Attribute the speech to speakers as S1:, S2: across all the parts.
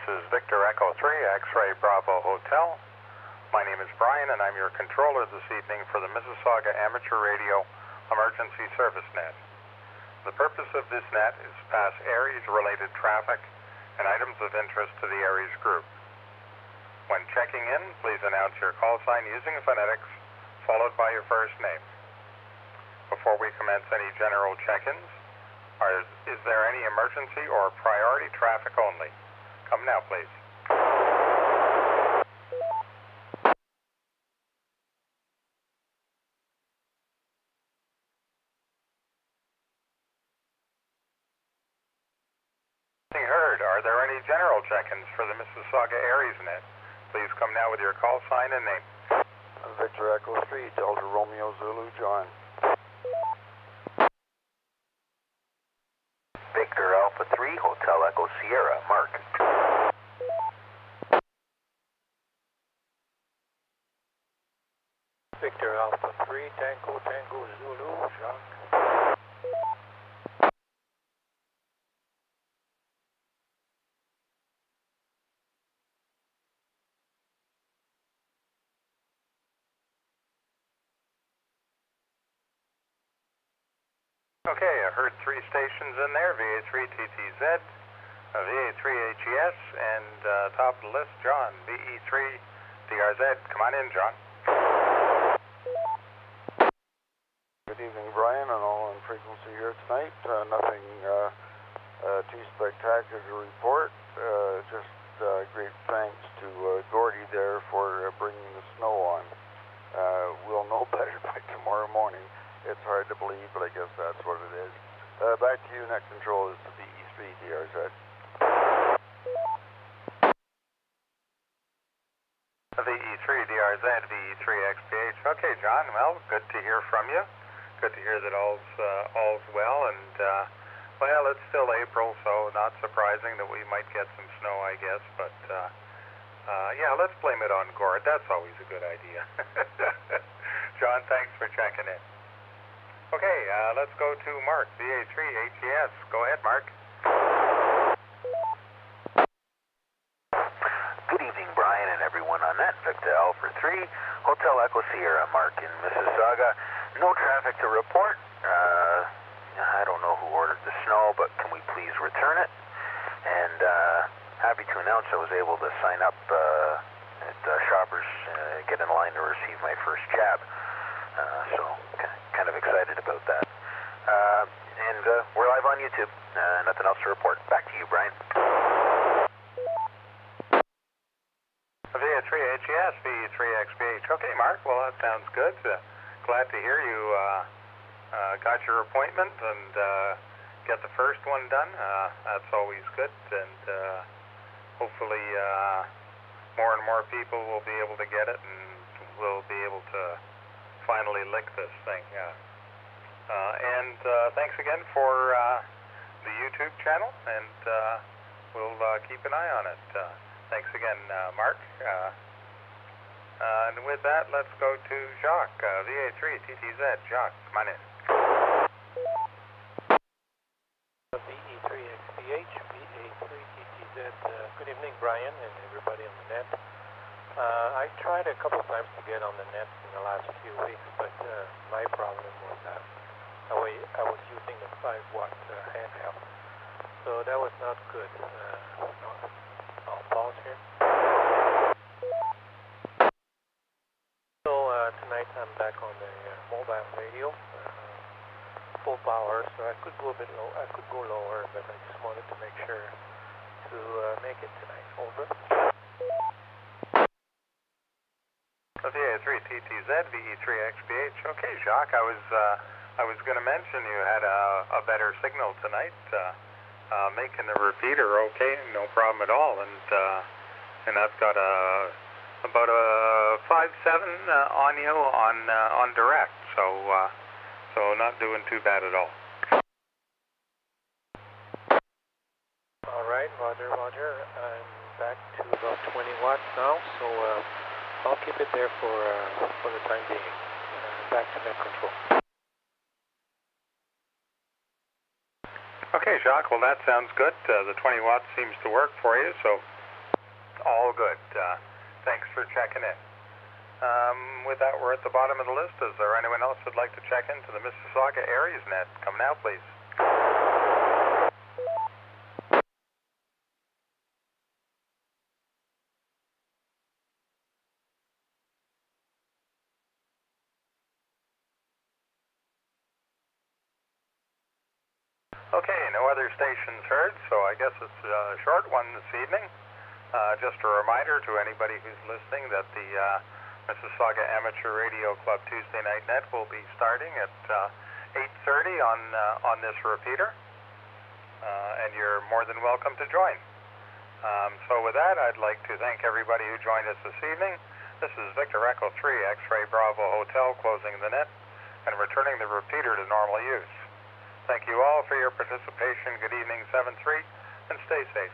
S1: is Victor Echo 3, X-Ray Bravo Hotel. My name is Brian, and I'm your controller this evening for the Mississauga Amateur Radio Emergency Service Net. The purpose of this net is to pass ARES-related traffic and items of interest to the ARES group. When checking in, please announce your call sign using phonetics, followed by your first name. Before we commence any general check-ins, is there any emergency or priority traffic only? Come now, please. Heard. Are there any general check-ins for the Mississauga ARES net? Please come now with your call sign and name.
S2: Victor Echo 3, Delta Romeo Zulu, John.
S3: Victor Alpha 3, Hotel Echo Sierra, Mark.
S4: Victor Alpha 3, Tango Zulu, Jacques.
S1: Okay, I heard three stations in there, VE3 TTZ, VE3 HES, and top of the list, John, VE3 DRZ. Come on in, John.
S2: Good evening, Brian, and all on frequency here tonight. Nothing too spectacular to report. Just great thanks to Gordy there for bringing the snow on. We'll know better by tomorrow morning. It's hard to believe, but I guess that's what it is. Back to you, net control is the VE3 DRZ.
S1: VE3 DRZ, VE3 XPH. Okay, John, well, good to hear from you. Good to hear that all's well, and well, it's still April, so not surprising that we might get some snow, I guess, but yeah, let's blame it on Gord. That's always a good idea. John, thanks for checking in. Okay, let's go to Mark, VA3 HES. Go ahead, Mark.
S3: Good evening, Brian, and everyone on that. Victor Alpha 3, Hotel Echo Sierra, Mark in Mississauga. No traffic to report. I don't know who ordered the snow, but can we please return it? And happy to announce I was able to sign up at Shoppers, get in line to receive my first jab. So kind of excited about that. And we're live on YouTube. Nothing else to report. Back to you, Brian.
S1: VA3 HES, VE3 XPH. Okay, Mark, well, that sounds good. Glad to hear you got your appointment and get the first one done. That's always good, and hopefully more and more people will be able to get it, and we'll be able to finally lick this thing. And thanks again for the YouTube channel, and we'll keep an eye on it. Thanks again, Mark. And with that, let's go to Jacques, VA3 TTZ. Jacques, come on in.
S4: VE3 XPH, VA3 TTZ. Good evening, Brian, and everybody on the net. I tried a couple of times to get on the net in the last few weeks, but my problem was that I was using the 5-watt handheld, so that was not good. I'll pause here. So tonight I'm back on the mobile radio, full power, so I could go a bit low. I could go lower, but I just wanted to make sure to make it tonight. Over.
S1: VA3 TTZ, VE3 XPH. Okay, Jacques, I was going to mention you had a better signal tonight. Making the repeater okay, no problem at all, and I've got about a 5.7 on you on direct, so not doing too bad at all.
S4: All right, Roger. I'm back to about 20 watts now, so I'll keep it there for the time being. Back to net control.
S1: Okay, Jacques, well that sounds good. The 20 watts seems to work for you, so All good. Thanks for checking in. With that, we're at the bottom of the list. Is there anyone else who'd like to check into the Mississauga Aries net? Come now, please. Okay, no other stations heard, so I guess it's a short one this evening. Just a reminder to anybody who's listening that the Mississauga Amateur Radio Club Tuesday Night Net will be starting at 8:30 on this repeater, and you're more than welcome to join. So with that, I'd like to thank everybody who joined us this evening. This is Victor Echo 3 X-Ray Bravo Hotel closing the net and returning the repeater to normal use. Thank you all for your participation. Good evening, 7-3, and stay safe.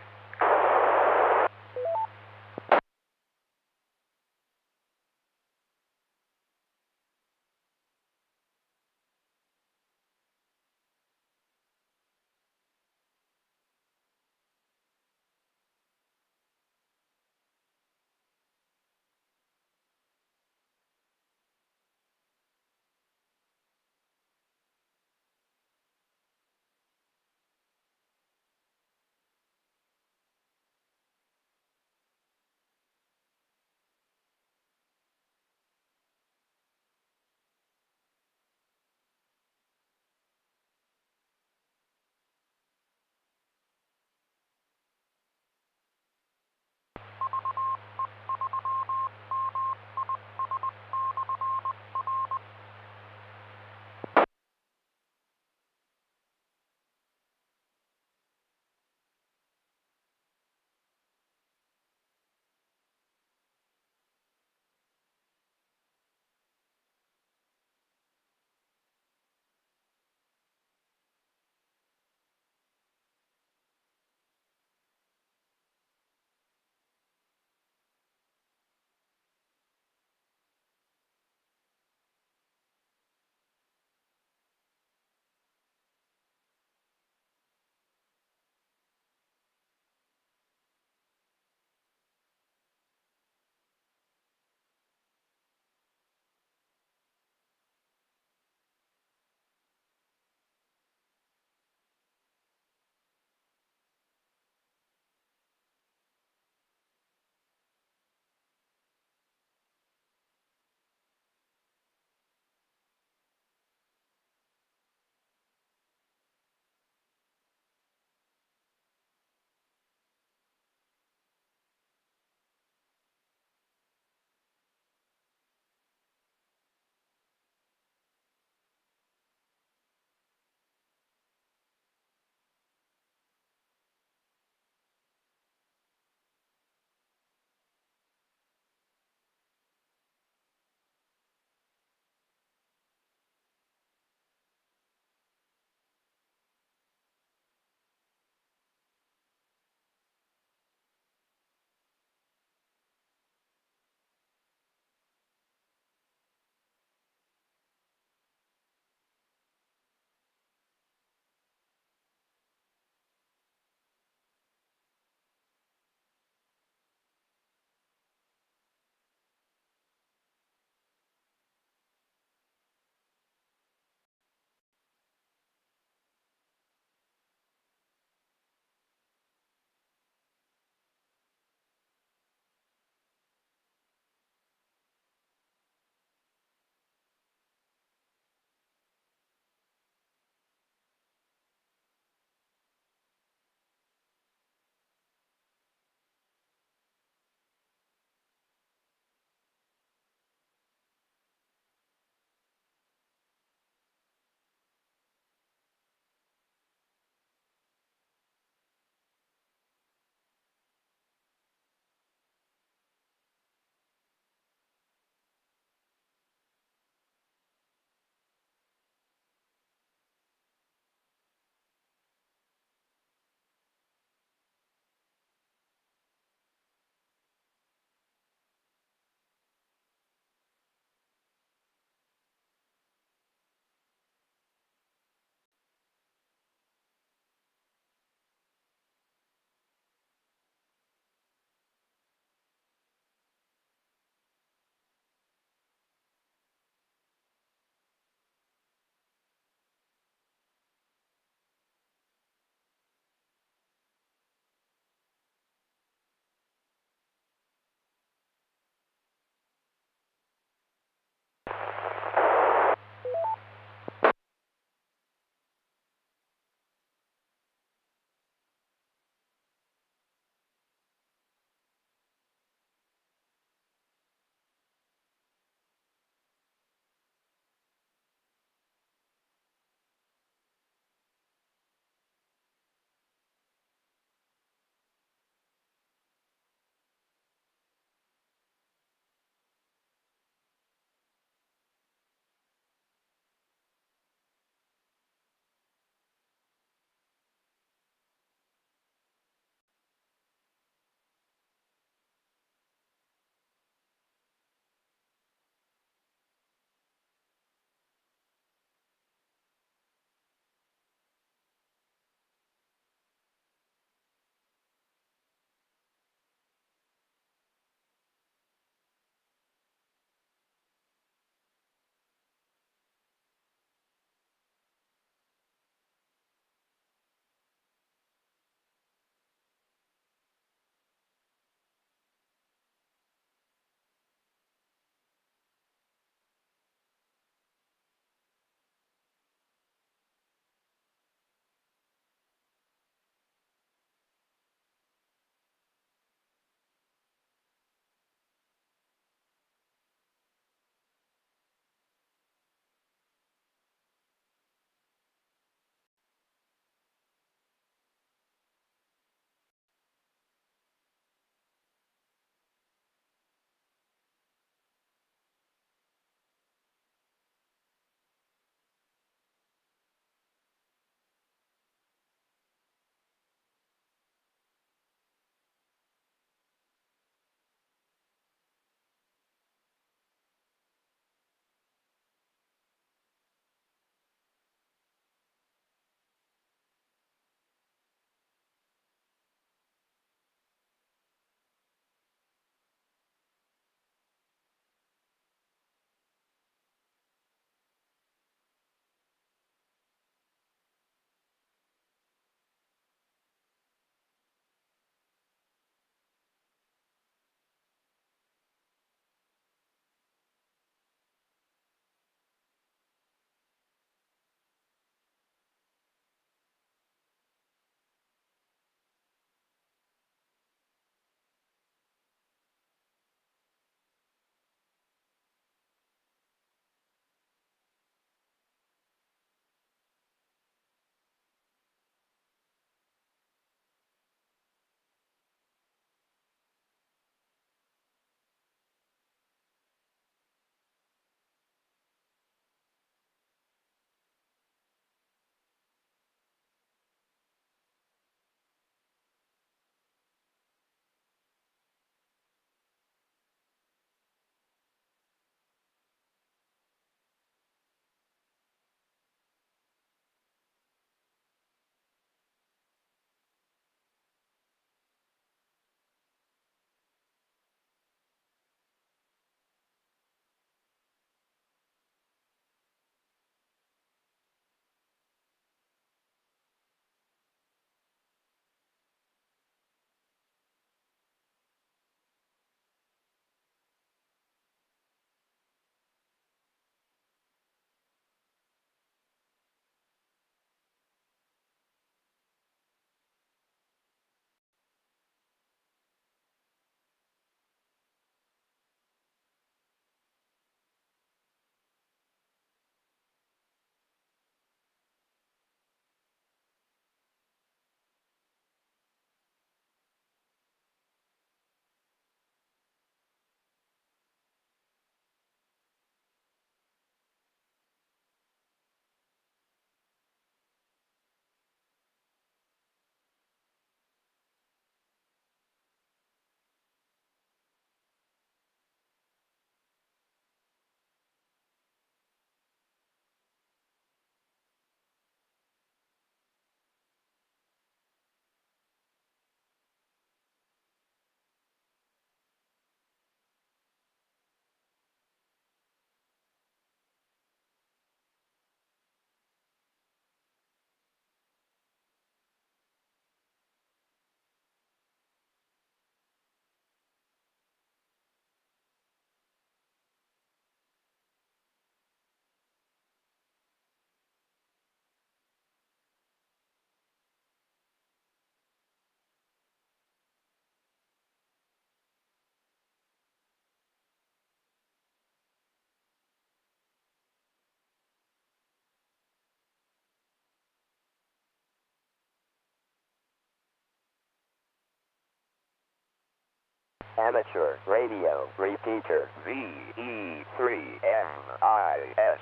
S5: Amateur Radio Repeater VE3MIS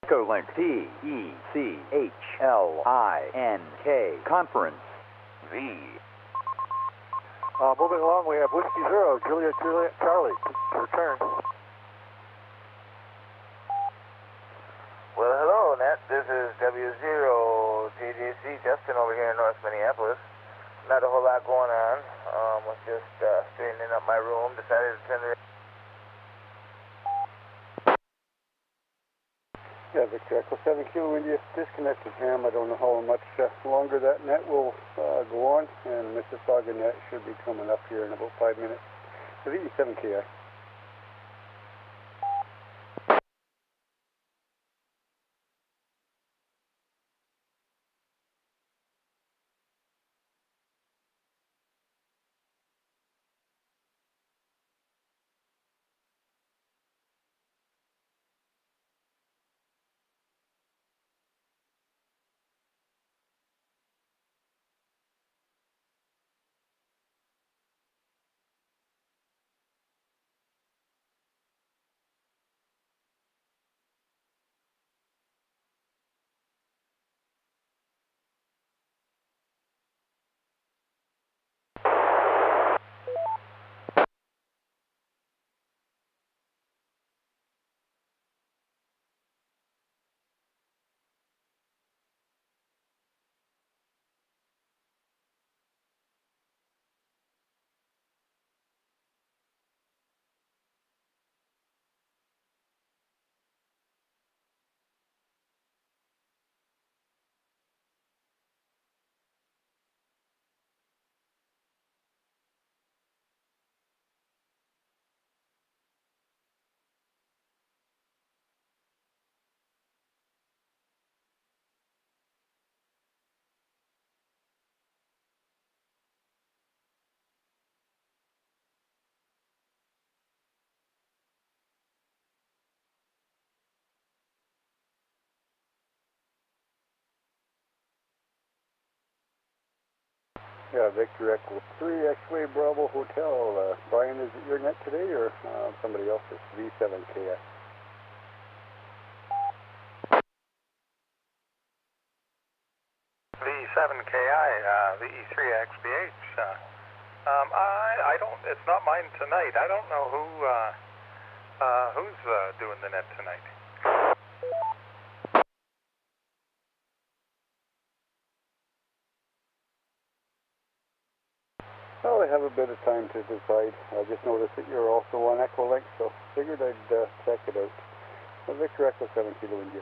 S6: Echolink DECHLINK Conference V.
S7: Moving along, we have Whiskey Zero, Juliet Charlie, return.
S3: Well, hello, Net. This is W0 JJC Justin over here in North Minneapolis. Not a whole lot going on. Was just straightening up my room. Decided to turn the...
S8: Yeah, Victor Echo 7 Kilo India disconnected, Ham. I don't know how much longer that net will go on, and Mississauga net should be coming up here in about 5 minutes. The VE7KI. Yeah, Victor Echo 3 X-Ray Bravo Hotel. Brian, is it your net today or somebody else's? V7KI.
S1: V7KI, VE3XBH. I don't, it's not mine tonight. I don't know who's doing the net tonight.
S8: Well, I have a bit of time to decide. I just noticed that you're also on Echolink, so figured I'd check it out. Victor Echo 7 Kilo India.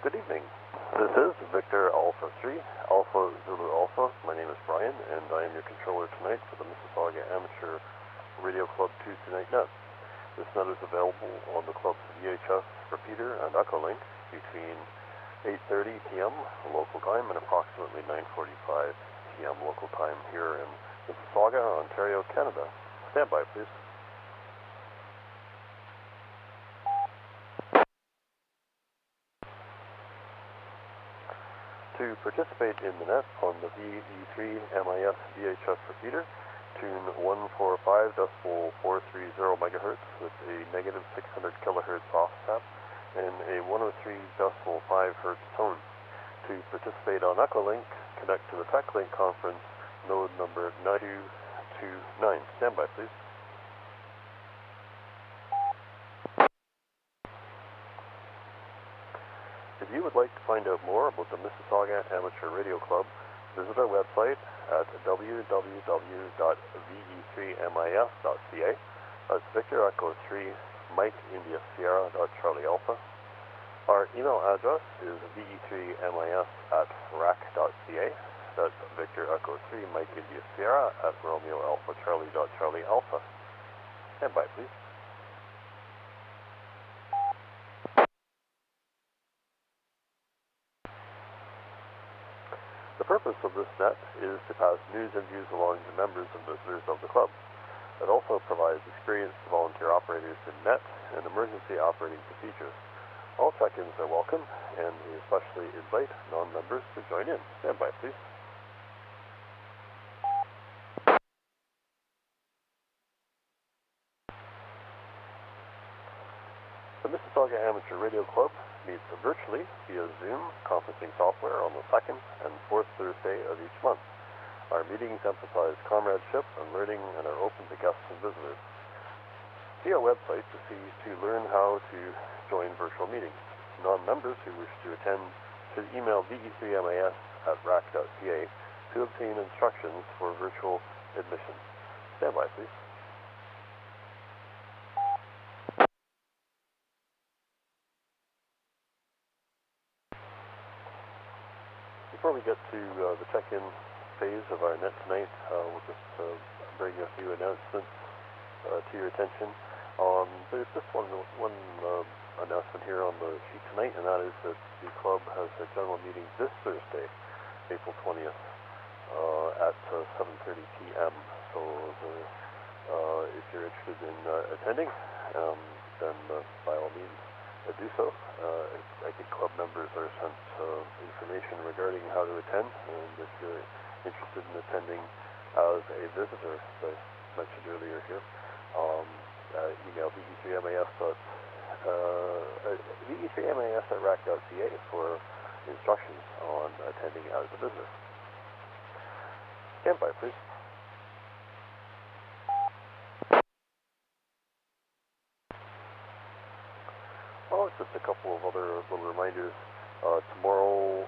S7: Good evening. This is Victor Alpha 3, Alpha Zulu Alpha. My name is Brian, and I am your controller tonight for the Mississauga Amateur Radio Club Tuesday Night Net. This net is available on the club's VHF repeater and Echolink between 8:30 p.m. local time and approximately 9:45 p.m. local time here in Mississauga, Ontario, Canada. Stand by, please. To participate in the net on the VE3MIS VHF repeater, tune 145.430 MHz with a negative 600 kHz offset and a 103.5 Hz tone. To participate on Echolink, connect to the TechLink conference node number 9229. Stand by, please. If you would like to find out more about the Mississauga Amateur Radio Club, visit our website at www.ve3mis.ca. That's Victor Echo 3 Mike India Sierra Charlie Alpha. Our email address is ve3mis@rac.ca. That's Victor Echo 3 Mike India Sierra at Romeo Alpha Charlie Alpha. Stand by, please. The purpose of this net is to pass news and views along to members and visitors of the club. It also provides experienced volunteer operators in net and emergency operating procedures. All check-ins are welcome, and we especially invite non-members to join in. Stand by, please. The Mississauga Amateur Radio Club meets virtually via Zoom conferencing software on the second and fourth Thursday of each month. Our meetings emphasize comradeship and learning and are open to guests and visitors. See our website to learn how to join virtual meetings. Non-members who wish to attend should email ve3mis@rac.ca to obtain instructions for virtual admission. Stand by, please. Before we get to the check-in phase of our net tonight, we'll just bring a few announcements to your attention. There's just one announcement here on the sheet tonight, and that is that the club has a general meeting this Thursday, April 20th, at 7:30 p.m. So if you're interested in attending, then by all means do so. I think club members are sent information regarding how to attend, and if you're interested in attending as a visitor, as I mentioned earlier here, email ve3mis@rac.ca for instructions on attending as a visitor. Stand by, please. Oh, just a couple of other little reminders. Tomorrow,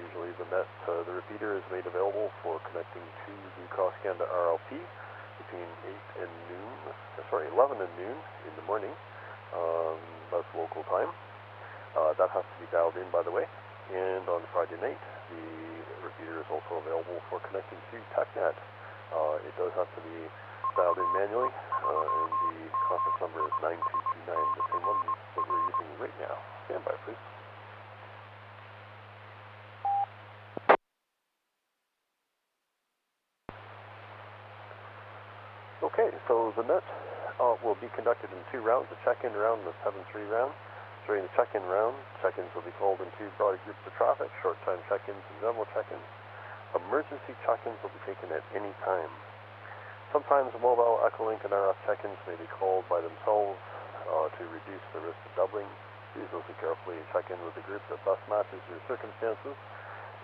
S7: usually the repeater is made available for connecting to the Cross Canada RLP between 11 and noon in the morning. That's local time. That has to be dialed in, by the way. And on Friday night, the repeater is also available for connecting to TechNet. It does have to be dialed in manually, and the conference number is 9229, the same one that we're using right now. Stand by, please. Okay, so the net will be conducted in two rounds, a check-in round and a 7-3 round. During the check-in round, check-ins will be called in two broad groups of traffic, short-time check-ins and general check-ins. Emergency check-ins will be taken at any time. Sometimes mobile Echolink and RF check-ins may be called by themselves to reduce the risk of doubling. Please listen carefully and check in with the group that best matches your circumstances.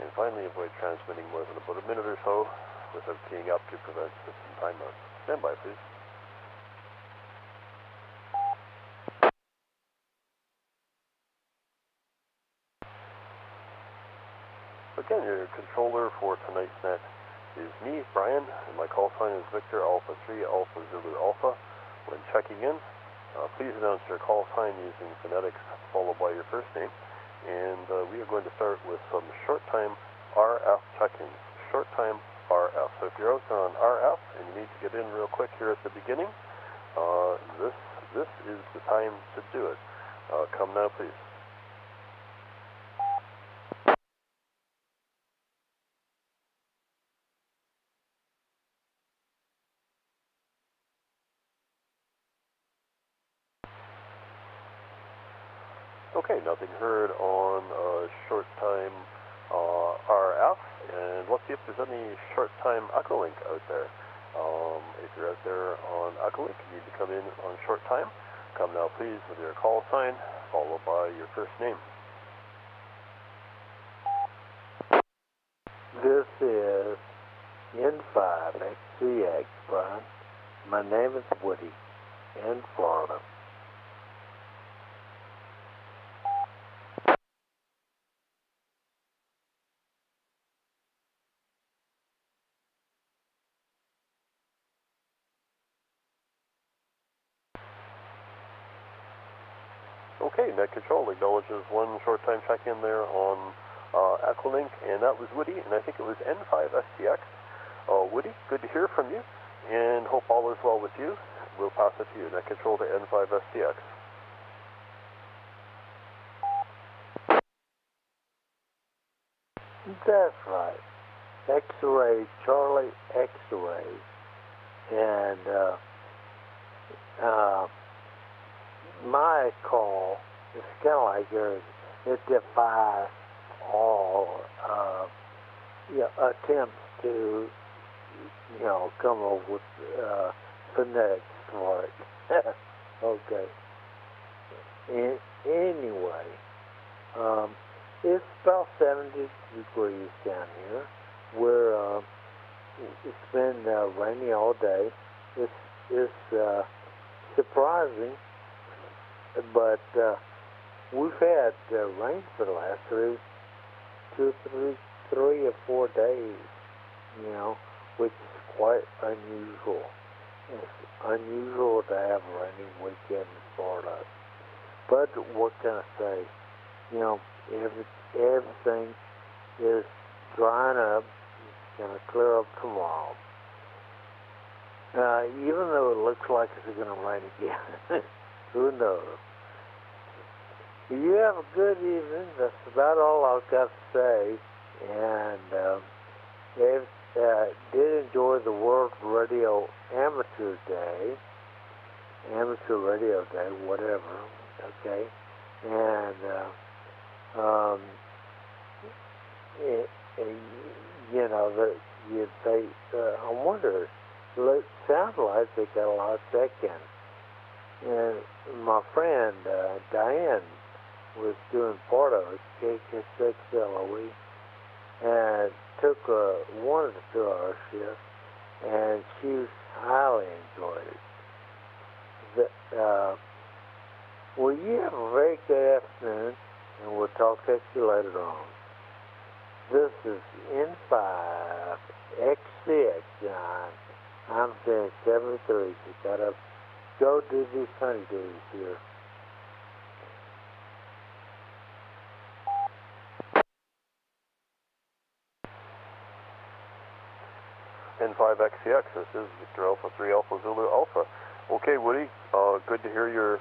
S7: And finally, avoid transmitting more than about a minute or so without keying up to prevent system timeouts. Stand by, please. Again, your controller for tonight's net is me, Brian, and my call sign is Victor Alpha 3 Alpha Zulu Alpha. When checking in, please announce your call sign using phonetics followed by your first name. and we are going to start with some short-time RF check-ins. Short-time RF. So if you're out there on RF and you need to get in real quick here at the beginning, this is the time to do it. Come now, please. Okay, nothing heard on short-time RF, and let's see if there's any short-time Echolink out there. If you're out there on Echolink, you need to come in on short time. Come now, please, with your call sign, followed by your first name.
S9: This is N5XCX, Brian. My name is Woody in Florida.
S7: Okay, Net Control acknowledges one short-time check-in there on Echolink, and that was Woody, and I think it was N5STX. Woody, good to hear from you, and hope all is well with you. We'll pass it to you. Net Control to N5STX.
S9: That's right. X-ray, Charlie X-ray, and my call is kind of like yours. It defies all attempts to, come up with phonetics for it. Okay. Anyway, it's about 70 degrees down here. It's been rainy all day. It's surprising, but we've had rain for the last 3 or 4 days, which is quite unusual. It's unusual to have a rainy weekend in Florida. But what can I say? Everything is drying up. It's going to clear up tomorrow. Even though it looks like it's going to rain again. Who knows? You have a good evening. That's about all I've got to say. And did enjoy the World Radio Amateur Radio Day, whatever. Okay, and I wonder. It sounds like they got a lot of check-in. And my friend Diane was doing part of it, KK6LOE, and took one of the 2-hour shifts, and she highly enjoyed it. Well, you have a very good afternoon, and we'll talk to you later on. This is N5XCX, John. I'm saying 73, so you gotta go do these sunny days here.
S7: N5XCX, this is Victor Alpha 3 Alpha Zulu Alpha. Okay, Woody, good to hear you're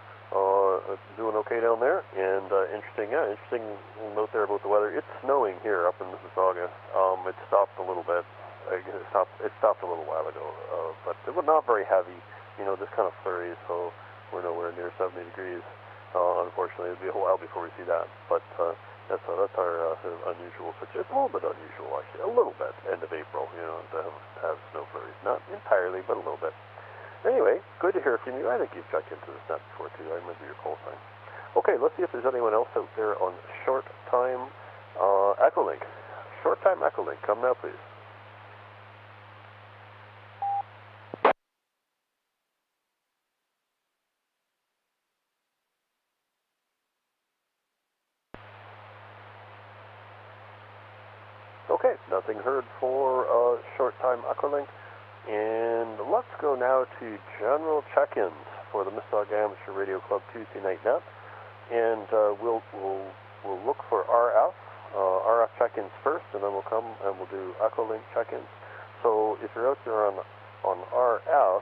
S7: doing okay down there, and interesting note there about the weather. It's snowing here up in Mississauga. It stopped a little bit. It stopped a little while ago, but it was not very heavy, just kind of flurries, so we're nowhere near 70 degrees. Unfortunately, it'll be a while before we see that, but that's our sort of unusual situation. It's a little bit unusual, actually, a little bit, end of April, to have snow flurries. Not entirely, but a little bit. Anyway, good to hear from you. I think you've checked into this net before, too. I remember your call sign. Okay, let's see if there's anyone else out there on short-time Echolink. Short-time Echolink, come now, please. Okay, nothing heard for short-time Echolink. And let's go now to general check-ins for the Mississauga Amateur Radio Club Tuesday Night Net. And we'll we'll look for RF check-ins first, and then we'll come and we'll do Echolink check-ins. So if you're out there on RF,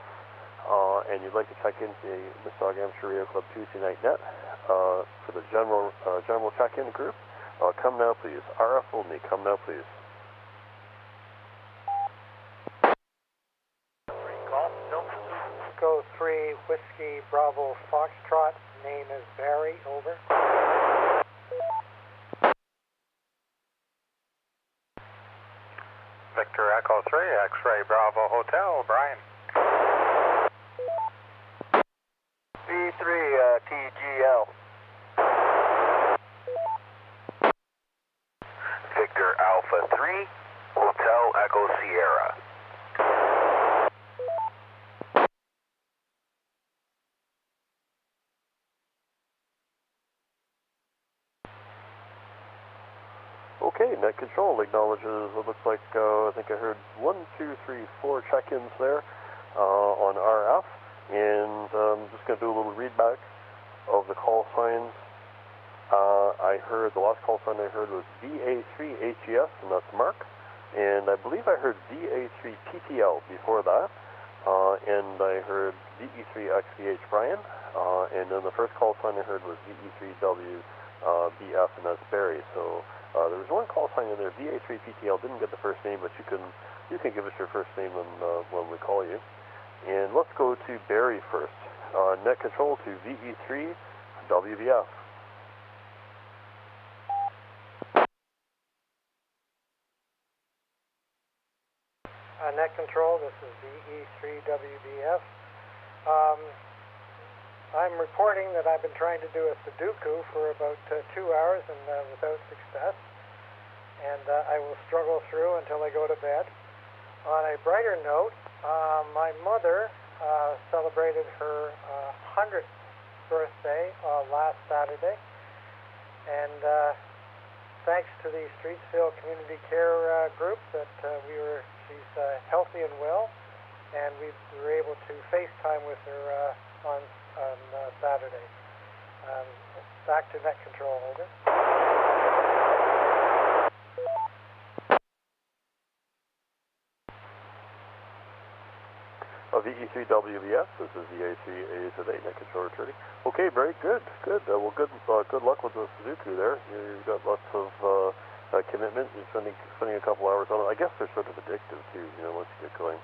S7: and you'd like to check into the Mississauga Amateur Radio Club Tuesday Night Net for the general check-in group, come now please. RF only, come now please.
S10: Go 3 Whiskey Bravo Foxtrot, name is Barry, over.
S1: Victor Echo 3, X-Ray Bravo Hotel, Brian.
S3: VE3 TGL. Victor Alpha 3, Hotel Echo Sierra.
S7: Okay, Net Control acknowledges, it looks like, I think I heard 1, 2, 3, 4 check-ins there on RF, and I'm just going to do a little readback of the call signs. I heard, the last call sign I heard was VE3MIS, and that's Mark, and I believe I heard VA3PTL before that, and I heard VE3XVH Brian, and then the first call sign I heard was VE3WBF, and that's Barry, so there was one call sign in there, VA3PTL, didn't get the first name, but you can give us your first name when we call you. And let's go to Barry first. Net Control to VE3WBF.
S10: Net Control, this is VE3WBF. I'm reporting that I've been trying to do a Sudoku for about 2 hours and without success, and I will struggle through until I go to bed. On a brighter note, my mother celebrated her 100th birthday last Saturday, and thanks to the Streetsville Community Care group that she's healthy and well, and we were able to FaceTime with her on Saturday. Back to Net Control, over.
S7: VE3WBF, this is the A3A today, Net Control returning. Okay, very good. Well, good luck with the Sudoku there. You've got lots of commitment. You're spending a couple hours on it. I guess they're sort of addictive too, once you get going.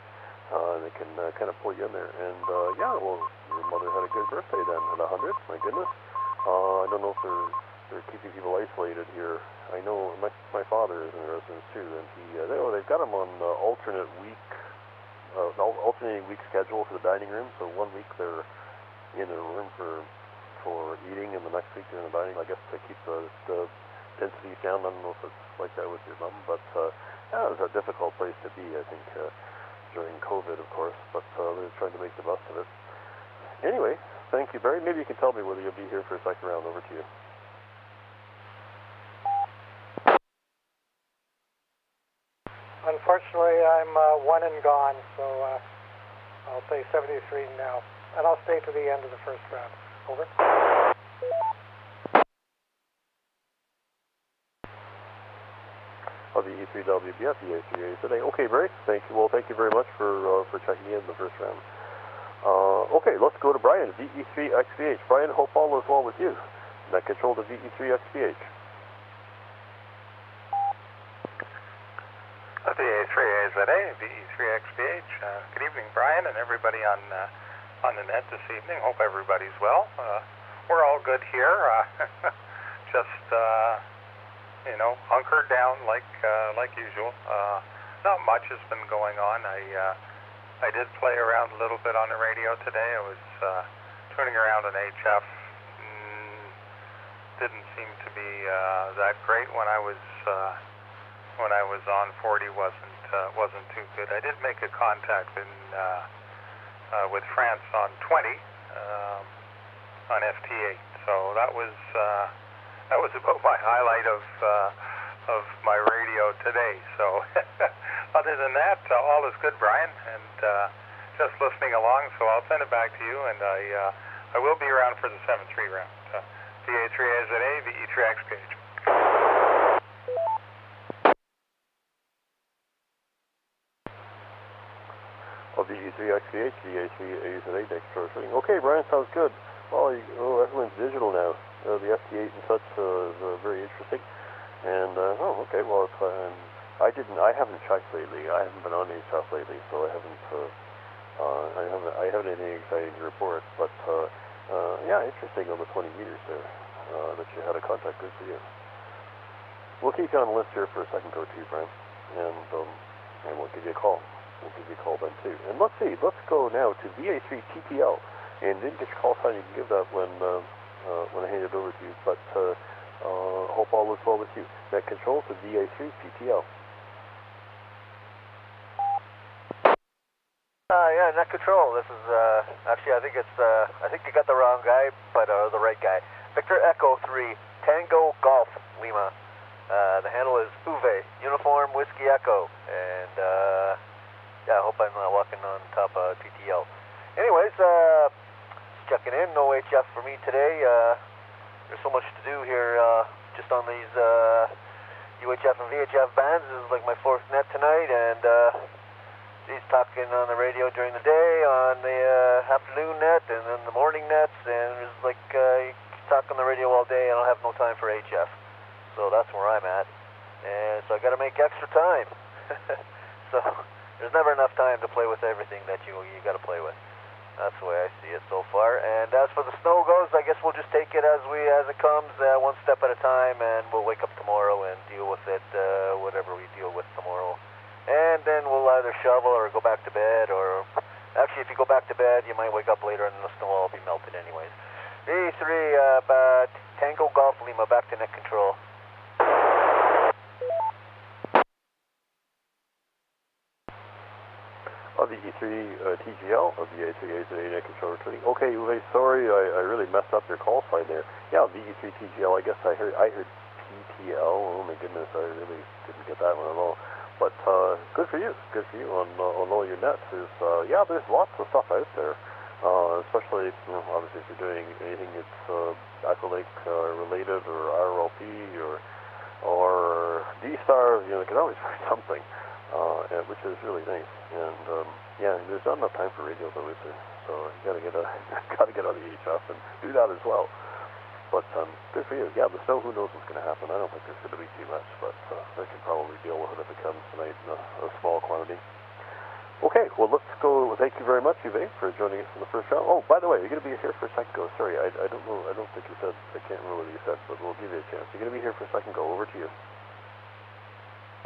S7: They can kind of pull you in there. And yeah, well, your mother had a good birthday then at 100. My goodness. I don't know if they're keeping people isolated here. I know my father is in residence too, and they've got him on alternating week schedule for the dining room. So 1 week they're in a room for eating, and the next week they're in the dining. I guess to keep the density down. I don't know if it's like that with your mom, but yeah, it was a difficult place to be, I think. During COVID, of course, but they're trying to make the best of it. Anyway, thank you, Barry. Maybe you can tell me whether you'll be here for a second round. Over to you.
S10: Unfortunately, I'm one and gone, so I'll say 73 now, and I'll stay to the end of the first round. Over.
S7: VE3WBF, VA3A today. Okay, Barry. Thank you. Well, thank you very much for checking in the first round. Okay, let's go to Brian, VE3XVH. Brian, hope all is well with you. Net Control to VE3XVH.
S1: VA3AZA, VE3XVH. Good evening, Brian, and everybody on the net this evening. Hope everybody's well. We're all good here. Just hunkered down like usual. Not much has been going on. I did play around a little bit on the radio today. I was tuning around an HF. Didn't seem to be that great when I was on 40. Wasn't too good. I did make a contact with France on 20 on FT8. So that was about my highlight of my radio today. So other than that, all is good, Brian, and just listening along. So I'll send it back to you, and I will be around for the 7-3 round. VA3AZA, VE3XPH.
S7: VE3XVH, VA3AZA net control training. Okay, Brian, sounds good. Well, everyone's digital now. The FT8 and such is very interesting. And okay, well, I haven't checked lately. I haven't been on HF lately, so I haven't anything exciting to report. But yeah, interesting on the 20 meters there that you had a contact. Good for you. We'll keep you on the list here for a second or two, Brian, and we'll give you a call. We'll give you a call then too. And let's see. Let's go now to VA3 TTL. And didn't get your call sign. You can give that when I hand it over to you. But hope all is well with you. Net control to VA3 TTL.
S11: Yeah, net control. This is actually I think you got the wrong guy, but the right guy. Victor Echo 3 Tango Golf Lima. The handle is Uwe Uniform Whiskey Echo, and yeah, I hope I'm not walking on top of TTL. Anyways, checking in. No HF for me today. There's so much to do here just on these UHF and VHF bands. This is like my fourth net tonight, and he's talking on the radio during the day, on the afternoon net, and then the morning nets, and it's like you talk on the radio all day, and I don't have no time for HF. So that's where I'm at, and so I got to make extra time. So there's never enough time to play with everything that you got to play with. That's the way I see it so far. And as for the snow goes, I guess we'll just take it as it comes, one step at a time, and we'll wake up tomorrow and deal with it, whatever we deal with tomorrow. And then we'll either shovel or go back to bed, or actually, if you go back to bed, you might wake up later and the snow will be melted anyways. VE3 Tango Golf Lima, back to net control.
S7: VE3 TGL of VA3AZA net control returning. Okay, Uwe, sorry, I really messed up your call sign there. Yeah, VE3 TGL. I guess I heard PTL. Oh my goodness, I really didn't get that one at all. But good for you. Good for you on all your nets. Yeah, there's lots of stuff out there. Especially, obviously, if you're doing anything that's Echolink related, or RLP, or D-Star, you can always find something. Which is really nice, and yeah, there's not enough time for radio though, is there? So you gotta get on the HF and do that as well. But good for you. Yeah, the snow, who knows what's going to happen? I don't think there's going to be too much, but I can probably deal with it if it comes tonight in a small quantity. Okay, well, let's go. Thank you very much, Uwe, for joining us in the first round. Oh, by the way, you're going to be here for a second go. Sorry, I don't know. I don't think you said. I can't remember what you said, but we'll give you a chance. You're going to be here for a second go. Over to you.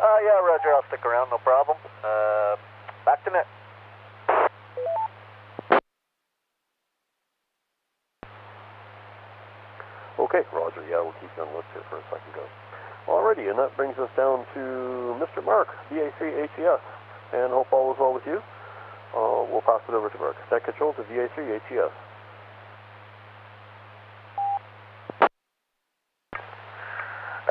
S11: Yeah, Roger, I'll stick around, no problem. Back to net.
S7: Okay, Roger, yeah, we'll keep you on the list here for a second go. Alrighty, and that brings us down to Mr. Mark, VA3 ATS, and hope all is well with you. We'll pass it over to Mark. Net control to VA3 ATS.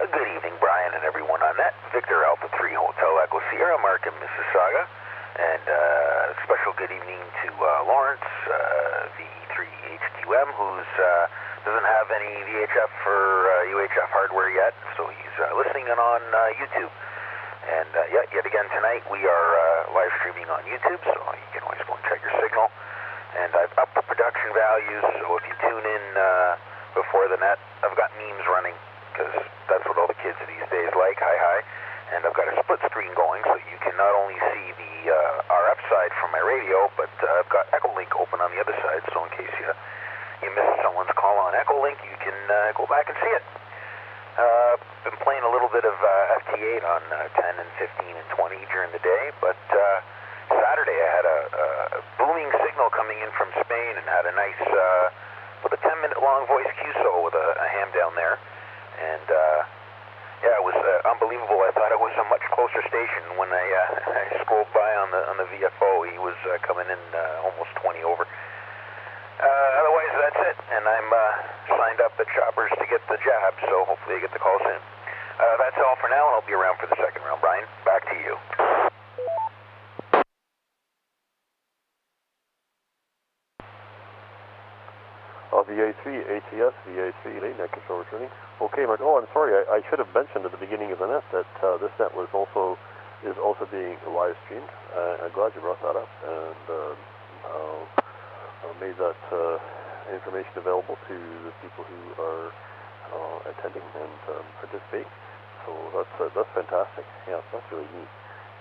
S3: Good evening, Brian and everyone on net. Victor Alpha 3 Hotel Echo Sierra, Mark in Mississauga. And special good evening to Lawrence, VE3HQM, who's doesn't have any VHF or UHF hardware yet, so he's listening in on YouTube. And yet again tonight we are live streaming on YouTube, so you can always go and check your signal. And I've upped the production values, so if you tune in before the net, I've got memes running, because that's what all the kids these days like. Hi. And I've got a split screen going, so you can not only see the RF side from my radio, but I've got Echolink open on the other side, so in case you miss someone's call on Echolink, you can go back and see it. Been playing a little bit of FT8 on 10 and 15 and 20 during the day, but Saturday I had a booming signal coming in from Spain and had a nice, with a 10-minute long voice QSO with a ham down there. And yeah, it was unbelievable. I thought it was a much closer station when I scrolled by on the VFO. He was coming in almost 20 over. Otherwise, that's it. And I'm signed up at Choppers to get the jab, so hopefully I get the call soon. That's all for now, and I'll be around for the second round. Brian, back to you.
S7: VA3 ATS, VA3 late net control returning. Okay, Mark. Oh, I'm sorry. I should have mentioned at the beginning of the net that this net was also is also being live streamed. I'm glad you brought that up and made that information available to the people who are attending and participating. So that's fantastic. Yeah, that's really neat.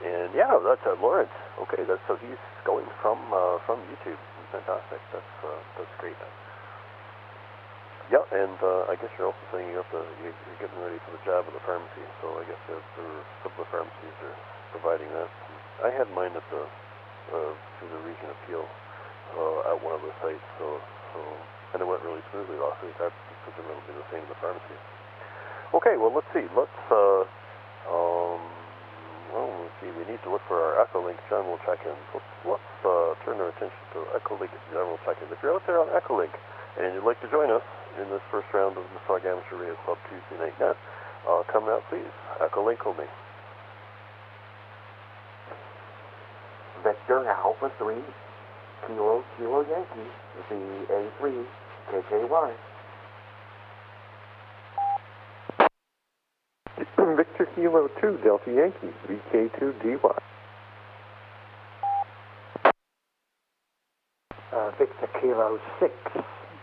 S7: And yeah, that's Lawrence. Okay, so he's going from YouTube. Fantastic. That's great. Yeah, and I guess you're also saying you're getting ready for the jab of the pharmacy. So I guess some of the pharmacies are providing that. I had mine at through the Region Appeal at one of the sites. And it went really smoothly last week. I presume it'll be the same in the pharmacy. Okay, well let's see. Let's see. We need to look for our Echolink general check-ins. Let's turn our attention to Echolink general check-ins. If you're out there on Echolink and you'd like to join us in this first round of the Mississauga Amateur Radio Club Tuesday Night Net, come out, please. Echolink only.
S12: Victor Alpha 3, Kilo Yankee, VA3, KKY.
S7: Victor Kilo 2, Delta Yankee, VK2DY.
S13: Victor Kilo 6,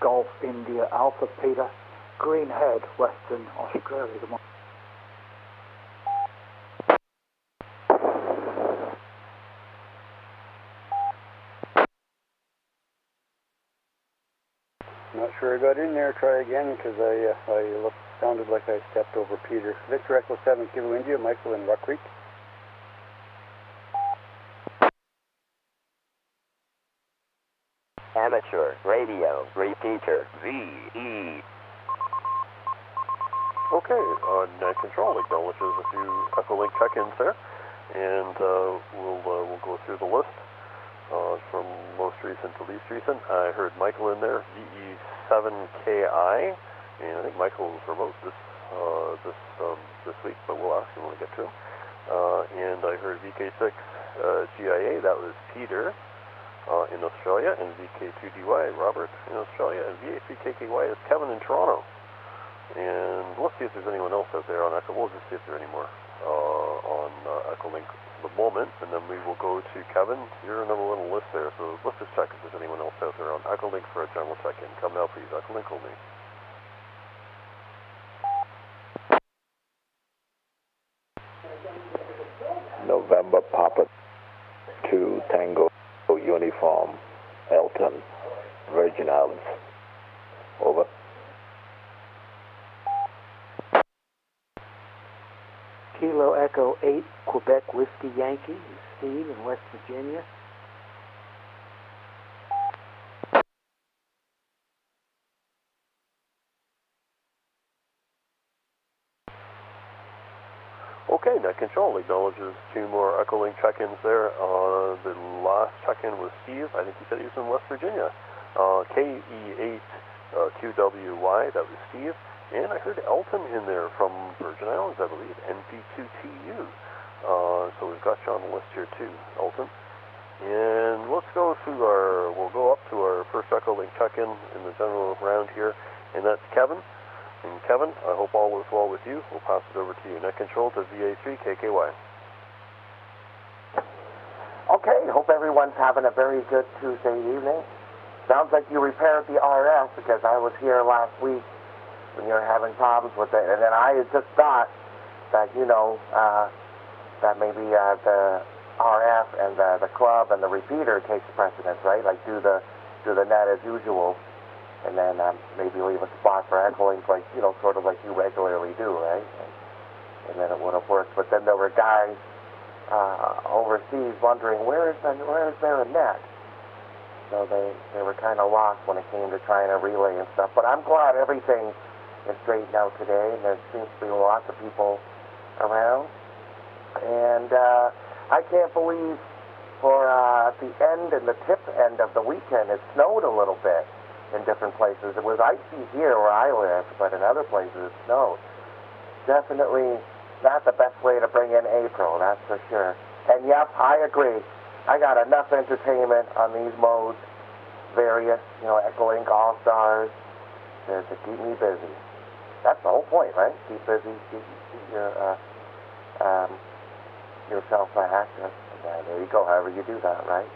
S13: Golf India Alpha Peter, Greenhead, Western Australia. Good morning.
S8: Not sure I got in there. Try again because I sounded like I stepped over Peter. Victor Echo 7 Kilo India, Michael in Rock Creek.
S5: Amateur radio repeater VE.
S7: Okay, on control acknowledges a few Echolink check-ins there, and we'll go through the list from most recent to least recent. I heard Michael in there, VE7KI, and I think Michael was remote this week, but we'll ask him when we get to him. And I heard VK6 GIA, that was Peter in Australia, and VK2DY, Robert in Australia, and VA3KKY is Kevin in Toronto. And let's see if there's anyone else out there on Echo. We'll just see if there are any more on Echolink at the moment, and then we will go to Kevin. You're number one on the list there, so let's just check if there's anyone else out there on Echolink for a general check-in. Come now, please. Echolink only.
S14: November Papa 2 Tango Uniform, Elton, Virgin Islands. Over.
S13: Kilo Echo 8, Quebec Whiskey Yankee, Steve in West Virginia.
S7: Okay, Net Control acknowledges two more Echolink check-ins there. The last check-in was Steve. I think he said he was in West Virginia. KE8QWY, that was Steve. And I heard Elton in there from Virgin Islands, I believe, NP2TU. So we've got you on the list here too, Elton. And let's go through we'll go up to our first Echolink check-in in the general round here, and that's Kevin. And Kevin, I hope all is well with you. We'll pass it over to you. Net Control to VA3KKY.
S12: Okay, hope everyone's having a very good Tuesday evening. Sounds like you repaired the RF because I was here last week when you were having problems with it, and then I had just thought that, that maybe the RF and the club and the repeater takes precedence, right? Like do the net as usual, and then maybe leave a spot for Echolink, like, sort of like you regularly do, right? And then it would have worked. But then there were guys overseas wondering, where is there a net? So they were kind of lost when it came to trying to relay and stuff. But I'm glad everything is straightened out today, and there seems to be lots of people around. And I can't believe for the end and the tip end of the weekend, it snowed a little bit in different places. It was icy here where I live, but in other places it snowed. Definitely not the best way to bring in April, that's for sure. And yep, I agree. I got enough entertainment on these modes, various, Echolink All-Stars, to keep me busy. That's the whole point, right? Keep busy, keep your yourself back. There you go, however you do that, right?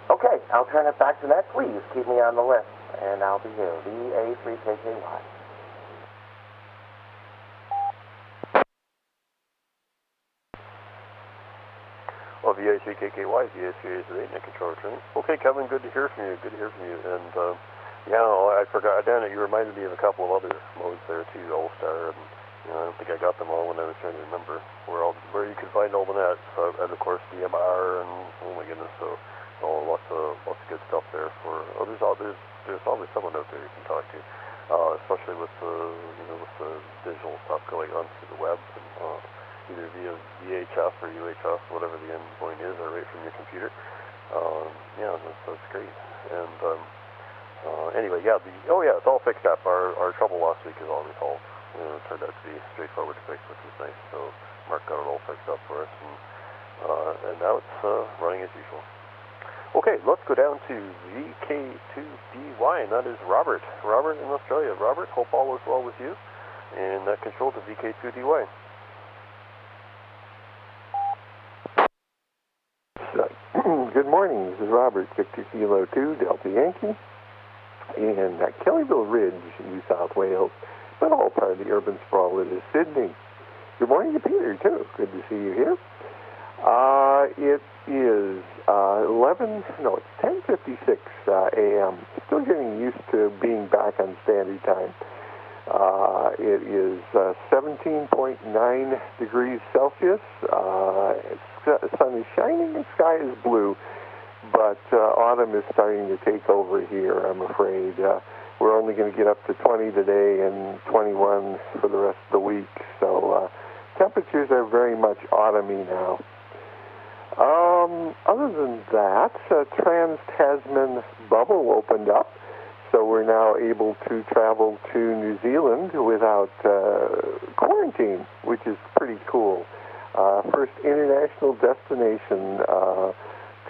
S12: Okay, I'll turn it back to Net. Please keep me on the list, and I'll be here. VA3KKY.
S7: Well, VA3KKY, VA3 is the net controller training. Okay, Kevin, good to hear from you. Good to hear from you. And yeah, I forgot, Dan, you reminded me of a couple of other modes there too, All-Star, and I don't think I got them all when I was trying to remember where you can find all the nets, and of course DMR, and oh my goodness, so lots of good stuff there. There's always someone out there you can talk to, especially with the digital stuff going on through the web, and either via VHF or UHF, whatever the end point is, or right from your computer. Yeah, that's great. And anyway, yeah, it's all fixed up. Our trouble last week is all resolved. It turned out to be straightforward to fix, which was nice. So Mark got it all fixed up for us, and now it's running as usual. Okay, let's go down to VK2DY, and that is Robert. Robert in Australia. Robert, hope all is well with you. And that control to VK2DY.
S15: Good morning, this is Robert, Victor Kilo 2, Delta Yankee, in Kellyville Ridge, New South Wales, but all part of the urban sprawl that is Sydney. Good morning to Peter, too. Good to see you here. It is 10:56 a.m. Still getting used to being back on standard time. It is 17.9 degrees Celsius. The sun is shining and sky is blue, but autumn is starting to take over here, I'm afraid. We're only going to get up to 20 today and 21 for the rest of the week, so temperatures are very much autumny now. Other than that, Trans-Tasman bubble opened up, so we're now able to travel to New Zealand without quarantine, which is pretty cool. First international destination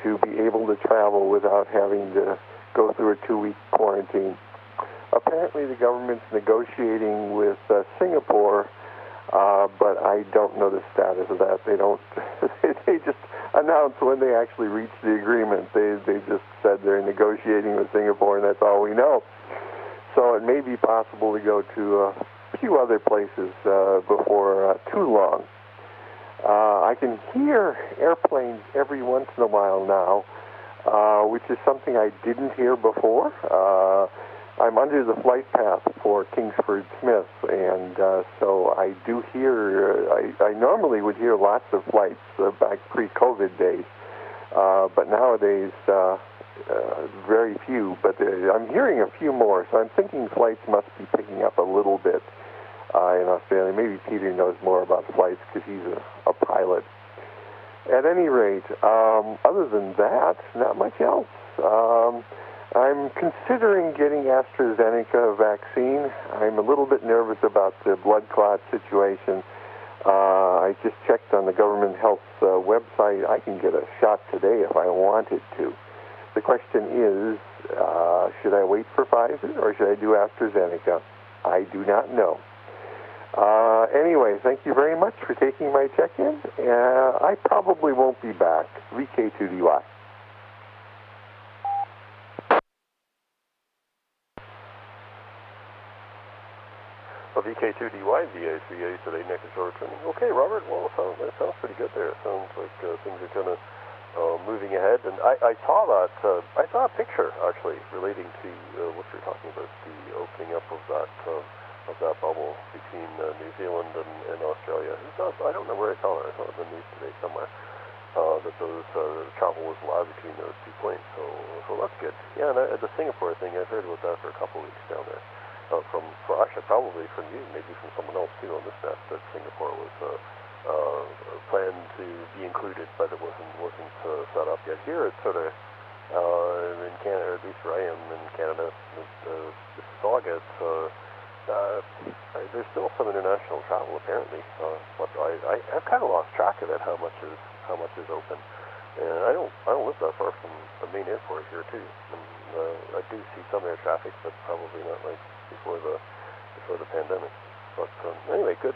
S15: to be able to travel without having to go through a 2-week quarantine. Apparently the government's negotiating with Singapore, but I don't know the status of that. They just announced when they actually reached the agreement. They just said they're negotiating with Singapore, and that's all we know. So it may be possible to go to a few other places before too long. I can hear airplanes every once in a while now, which is something I didn't hear before. I'm under the flight path for Kingsford Smith, and so I do hear, I normally would hear lots of flights back pre-COVID days, but nowadays very few, but I'm hearing a few more, so I'm thinking flights must be picking up a little bit in Australia. Maybe Peter knows more about flights because he's a pilot. At any rate, other than that, not much else. I'm considering getting AstraZeneca vaccine. I'm a little bit nervous about the blood clot situation. I just checked on the government health website. I can get a shot today if I wanted to. The question is, should I wait for Pfizer or should I do AstraZeneca? I do not know. Anyway, thank you very much for taking my check-in. I probably won't be back. VK2DY.
S7: VK2DY, VA3A today, net controller training. Okay, Robert, well, that sounds pretty good there. It sounds like things are kind of moving ahead. And I saw that, I saw a picture, actually, relating to what you're talking about, the opening up of that bubble between New Zealand and Australia. I don't know where I saw it. I saw it in the news today somewhere, that those travel was allowed between those 2 points. So that's good. Yeah, and the Singapore thing, I've heard about that for a couple of weeks down there. Actually, probably from you, maybe from someone else too on this net, that Singapore was planned to be included, but it wasn't set up yet. Here it's sort of in Canada, or at least where I am in Canada, Mississauga, there's still some international travel apparently, but I've kind of lost track of it. How much is open? And I don't live that far from the main airport here too. And, I do see some air traffic, but probably not like before the pandemic. But anyway, good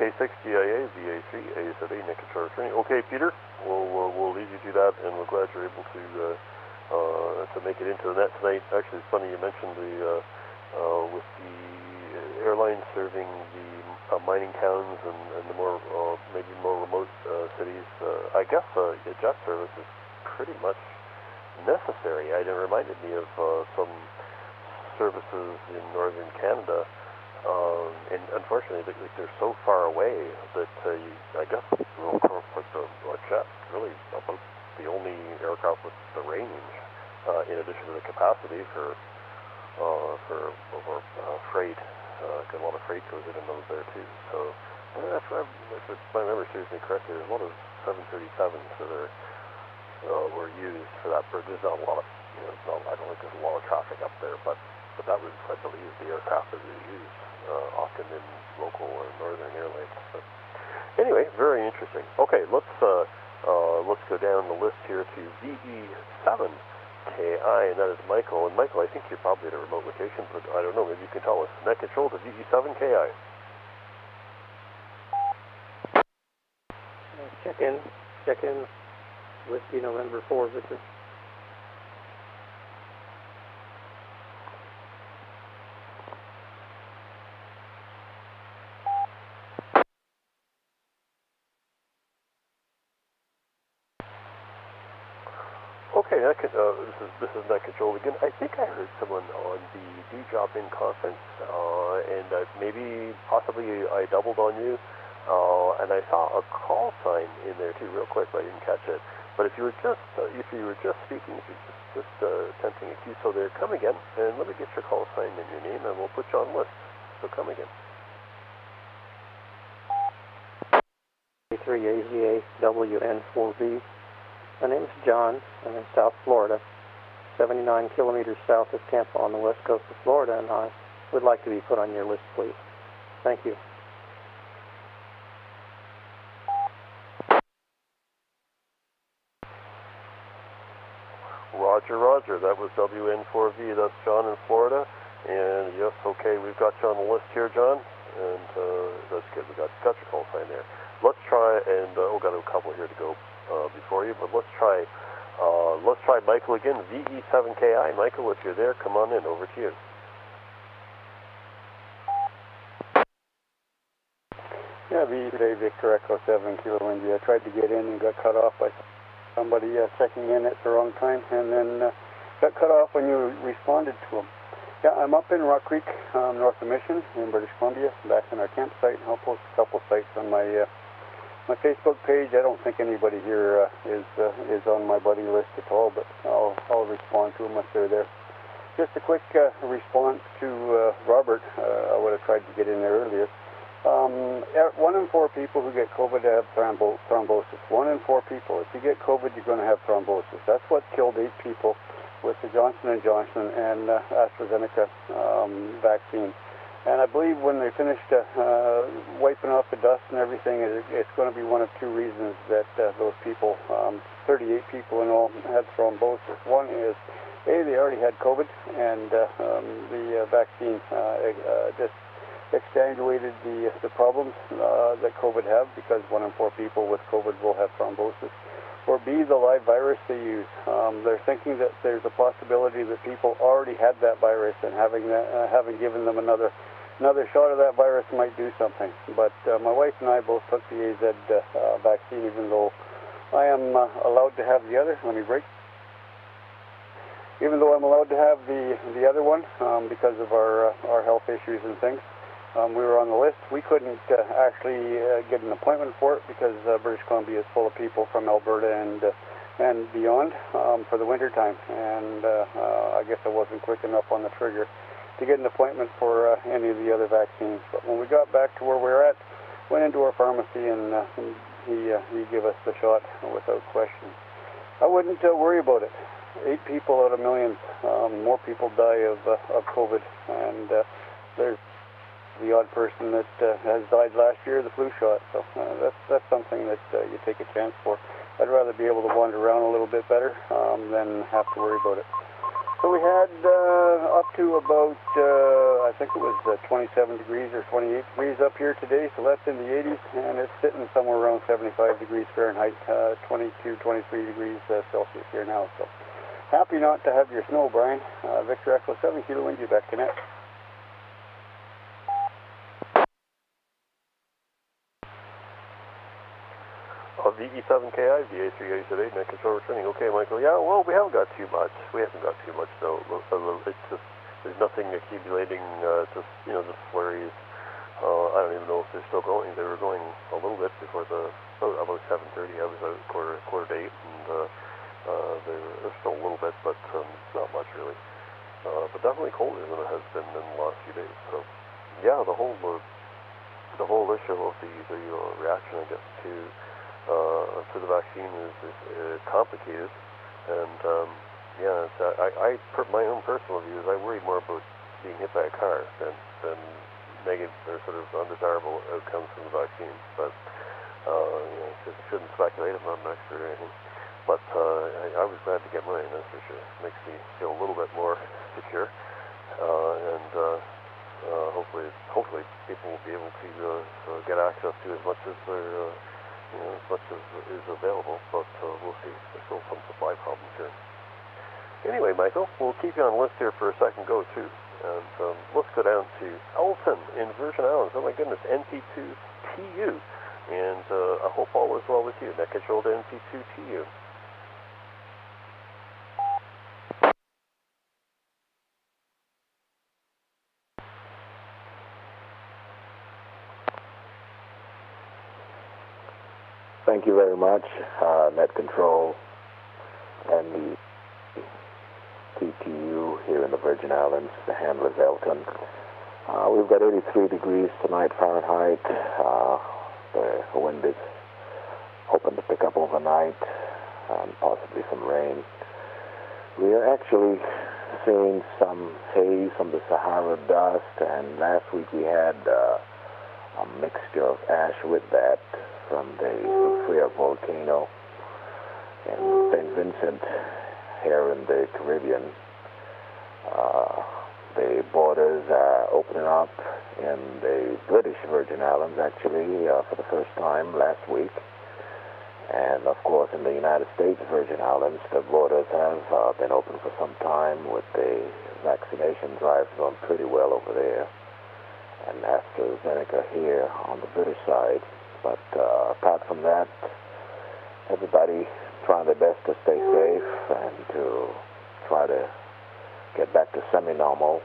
S7: VK6GIA, VA3, AZA, Net Controller Training. Okay, Peter, we'll lead you to that, and we're glad you're able to make it into the net tonight. Actually, it's funny you mentioned with the airlines serving the mining towns and the more maybe more remote cities. I guess a jet service is pretty much necessary. It reminded me of some services in northern Canada, and unfortunately they're so far away that I guess a jet really about the only aircraft with the range, in addition to the capacity for freight. A lot of freight goes in those there too. So if my memory serves me correctly, there's a lot of 737s that were used for that. But there's not a lot of, I don't think there's a lot of traffic up there, but that was, I believe, the aircraft that we used often in local or northern airlines. But anyway, very interesting. Okay, let's go down the list here to VE3MIS VHF, and that is Michael. And Michael, I think you're probably at a remote location, but I don't know, maybe you can tell us. Net control to VE3MIS VHF.
S16: Check in, Whiskey November 4, Victor.
S7: Okay, this is Net Control again. I think I heard someone on the Do Job In conference, and maybe possibly I doubled on you, and I saw a call sign in there too, real quick, but I didn't catch it. But if you were just speaking, if you're just attempting a cue, so there, come again, and let me get your call sign and your name, and we'll put you on list. So come again.
S16: VE3AZA WN4V. My name is John. I'm in South Florida, 79 kilometers south of Tampa on the west coast of Florida, and I would like to be put on your list, please. Thank you.
S7: Roger. That was WN4V. That's John in Florida. And yes, okay, we've got you on the list here, John. And that's good. We got your call sign there. Let's try, and got a couple here to go before you, but let's try Michael again. VE3MIS. Michael, if you're there, come on in. Over to you.
S8: Yeah, VE3 Victor Echo 7 Kilo India. I tried to get in and got cut off by somebody checking in at the wrong time, and then got cut off when you responded to them. Yeah, I'm up in Rock Creek, north of Mission in British Columbia, back in our campsite. I'll post a couple sites on my Facebook page. I don't think anybody here is on my buddy list at all, but I'll respond to them if they're there. Just a quick response to Robert. I would have tried to get in there earlier. 1 in 4 people who get COVID have thrombosis. 1 in 4 people. If you get COVID, you're going to have thrombosis. That's what killed 8 people with the Johnson & Johnson and AstraZeneca vaccine. And I believe when they finished wiping off the dust and everything, it's going to be one of 2 reasons that those people, 38 people in all, had thrombosis. One is, A, they already had COVID, and the vaccine just extenuated the problems that COVID have, because 1 in 4 people with COVID will have thrombosis. Or B, the live virus they use. They're thinking that there's a possibility that people already had that virus, and having given them another shot of that virus might do something. But my wife and I both took the AZ vaccine, even though I am allowed to have the other. Let me break. Even though I'm allowed to have the other one because of our health issues and things. We were on the list. We couldn't actually get an appointment for it because British Columbia is full of people from Alberta and beyond for the winter time. And I guess I wasn't quick enough on the trigger to get an appointment for any of the other vaccines. But when we got back to where we were at, went into our pharmacy, and he gave us the shot without question. I wouldn't worry about it. 8 people out of millions. More people die of COVID, and there's the odd person that has died last year of the flu shot. So that's something that you take a chance for. I'd rather be able to wander around a little bit better than have to worry about it. So we had up to about, I think it was 27 degrees or 28 degrees up here today, so that's in the 80s, and it's sitting somewhere around 75 degrees Fahrenheit, 22, 23 degrees Celsius here now. So happy not to have your snow, Brian. Victor Echo 7, Kilo India, back to net.
S7: VE7KI, VA3 today, net control returning. Okay, Michael. Yeah, well, we haven't got too much. We haven't got too much, though. It's just, there's nothing accumulating, just flurries. I don't even know if they're still going. They were going a little bit before about 7:30. I was out quarter to 8, and they're still a little bit, but not much really. But definitely colder than it has been in the last few days. So, yeah, the whole issue of the reaction, I guess, to the vaccine is complicated, and my own personal view is I worry more about being hit by a car than negative or sort of undesirable outcomes from the vaccine. But shouldn't speculate. I'm not an expert or anything. But I was glad to get mine. That's for sure. Makes me feel a little bit more secure, and hopefully people will be able to get access to as much as they're as much as is available, but we'll see. There's still some supply problems here. Anyway, Michael, we'll keep you on the list here for a second go, too. And let's go down to Elton in Virgin Islands. Oh, my goodness, NP2TU. And I hope all is well with you. Net control to NP2TU.
S14: Thank you very much, Net Control and the TTU here in the Virgin Islands. The handler's Elton. We've got 83 degrees tonight Fahrenheit. The wind is hoping to pick up overnight and possibly some rain. We are actually seeing some haze from the Sahara dust, and last week we had a mixture of ash with that from the Soufriere volcano in St. Vincent here in the Caribbean. The borders are opening up in the British Virgin Islands, actually, for the first time last week. And, of course, in the United States Virgin Islands, the borders have been open for some time, with the vaccination drive going pretty well over there. And AstraZeneca here on the British side. But apart from that, everybody trying their best to stay safe and to try to get back to semi-normal.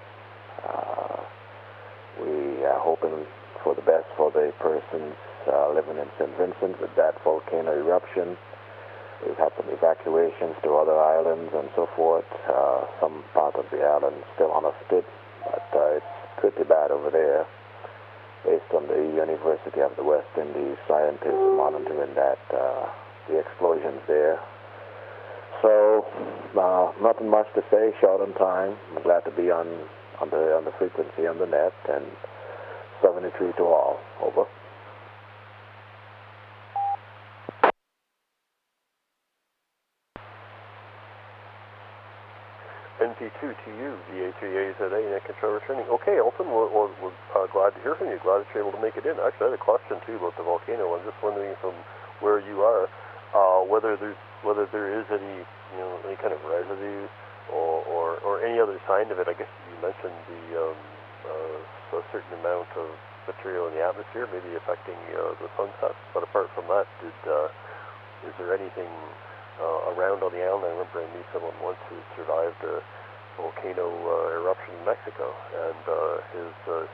S14: We are hoping for the best for the persons living in St. Vincent with that volcano eruption. We've had some evacuations to other islands and so forth. Some part of the island still on a spit, but it's pretty bad over there. Based on the University of the West Indies scientists monitoring that, the explosions there. So, nothing much to say, short on time. I'm glad to be on the frequency on the net, and 73 to all. Over.
S7: NP2TU, VA3AZA, net control returning. Okay, Elton, we're glad to hear from you. Glad that you're able to make it in. Actually, I had a question, too, about the volcano. I'm just wondering from where you are, whether there is any kind of residue or any other sign of it. I guess you mentioned a certain amount of material in the atmosphere, maybe affecting the sunsets. But apart from that, is there anything around on the island? I remember I knew someone once who survived a volcano eruption in Mexico, and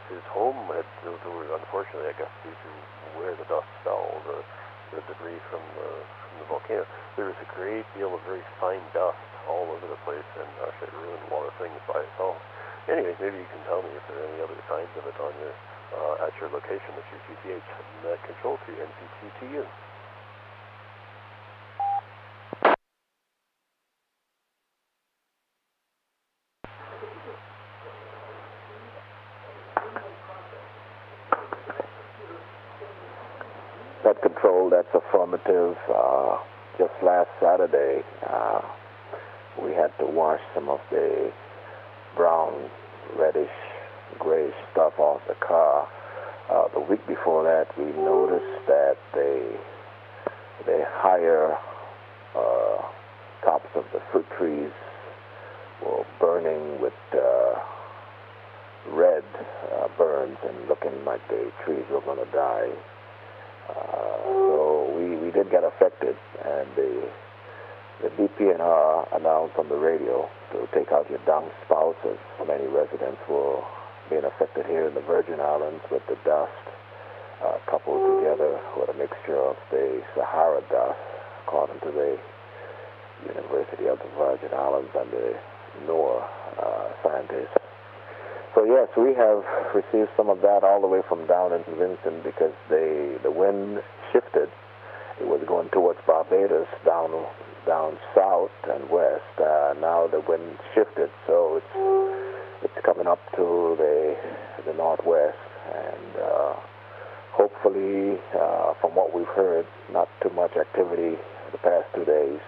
S7: his home had, unfortunately, I guess, due to where the dust fell, the debris from the volcano, there was a great deal of very fine dust all over the place, and actually ruined a lot of things by itself. Anyway, maybe you can tell me if there are any other signs of it on your at your location at your GTH net control to NP2TU.
S14: Net control, that's affirmative. Just last Saturday, we had to wash some of the brown, reddish, grayish stuff off the car. The week before that, we noticed that the higher tops of the fruit trees were burning with red burns and looking like the trees were going to die. So we did get affected, and the DPNR announced on the radio to take out your downspouts, as many residents were being affected here in the Virgin Islands with the dust coupled together with a mixture of the Sahara dust, according to the University of the Virgin Islands and the NOAA scientists. So yes, we have received some of that all the way from down in Vincent, because the wind shifted. It was going towards Barbados, down south and west. Now the wind shifted, so it's coming up to the northwest, and hopefully, from what we've heard, not too much activity the past 2 days,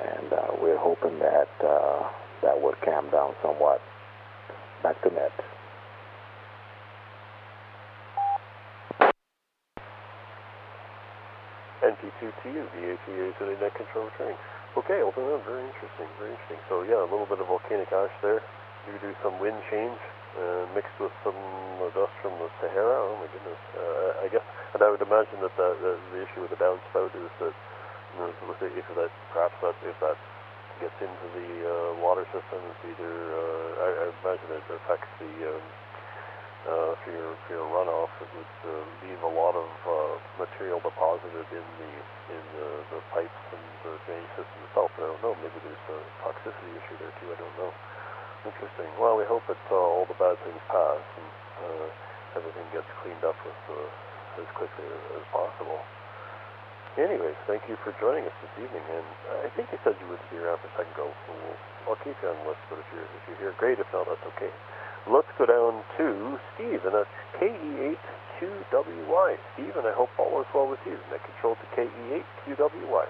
S14: and we're hoping that that would calm down somewhat. Back to net.
S7: NP2T, VE3MIS VHF net control returning. Okay, open up, very interesting, very interesting. So yeah, a little bit of volcanic ash there. You do some wind change mixed with some dust from the Sahara. Oh my goodness. I guess, and I would imagine that the issue with the downspout is that, if that gets into the water system, it's either I imagine it affects the for your runoff. It would leave a lot of material deposited in the pipes and the drainage system itself. I don't know. Maybe there's a toxicity issue there too. I don't know. Interesting. Well, we hope that all the bad things pass and everything gets cleaned up with as quickly as possible. Anyways, thank you for joining us this evening, and I think you said you would be around for a second go, so I'll keep you on the list, but if you're here, great. If not, that's okay. Let's go down to Steve, and that's KE8QWY. Steve, and I hope all is well with you. Net control to KE8QWY.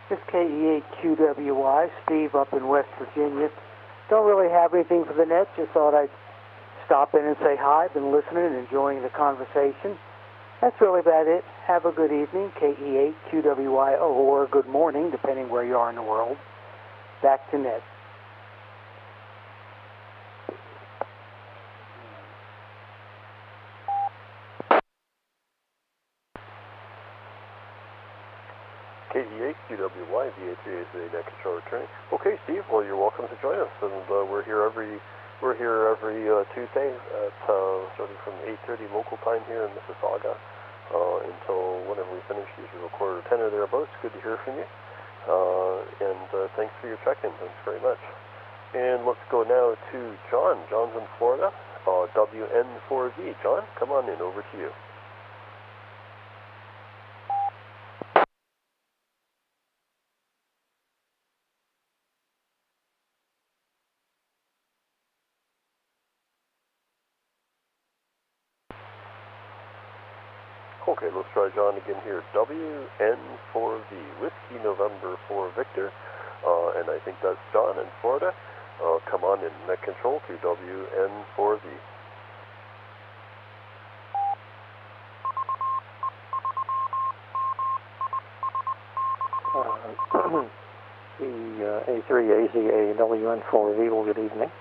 S17: This is KE8QWY, Steve up in West Virginia. Don't really have anything for the net, just thought I'd stop in and say hi. Been listening and enjoying the conversation. That's really about it. Have a good evening, KE8QWY, or good morning, depending where you are in the world. Back to net.
S7: KE8QWY, VE3MIS net control returning. Okay, Steve. Well, you're welcome to join us, and we're here every Tuesday at starting from 8:30 local time here in Mississauga until whenever we finish, usually a 9:45 or thereabouts. Good to hear from you, and thanks for your check-in. Thanks very much. And let's go now to John. John's in Florida. WN4V. John, come on in. Over to you. Okay, let's try John again here. WN4V, Whiskey November 4 Victor, and I think that's John in Florida. Come on in, net control to WN4V.
S16: The A3AZAWN4V, well, good evening.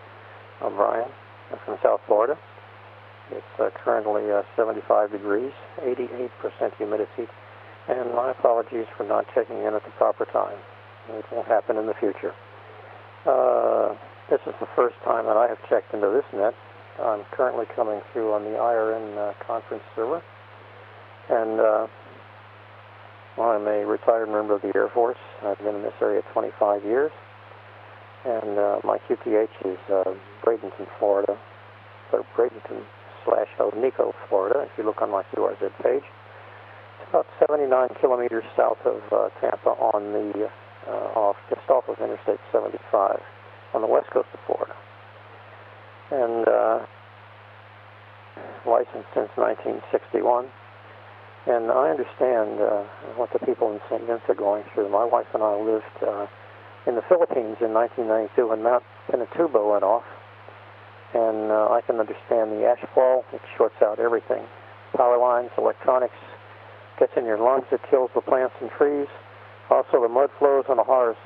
S16: I'm Brian. I'm from South Florida. It's currently 75 degrees, 88% humidity, and my apologies for not checking in at the proper time. It won't happen in the future. This is the first time that I have checked into this net. I'm currently coming through on the IRN conference server, and I'm a retired member of the Air Force. I've been in this area 25 years, and my QTH is Bradenton, Florida, or Bradenton/Nico, Florida. If you look on my QRZ page, it's about 79 kilometers south of Tampa on the just off of Interstate 75 on the west coast of Florida. And licensed since 1961. And I understand what the people in St. Vincent are going through. My wife and I lived in the Philippines in 1992 when Mount Pinatubo went off. And I can understand the ash fall. It shorts out everything. Power lines, electronics, gets in your lungs. It kills the plants and trees. Also, the mud flows on the Harz.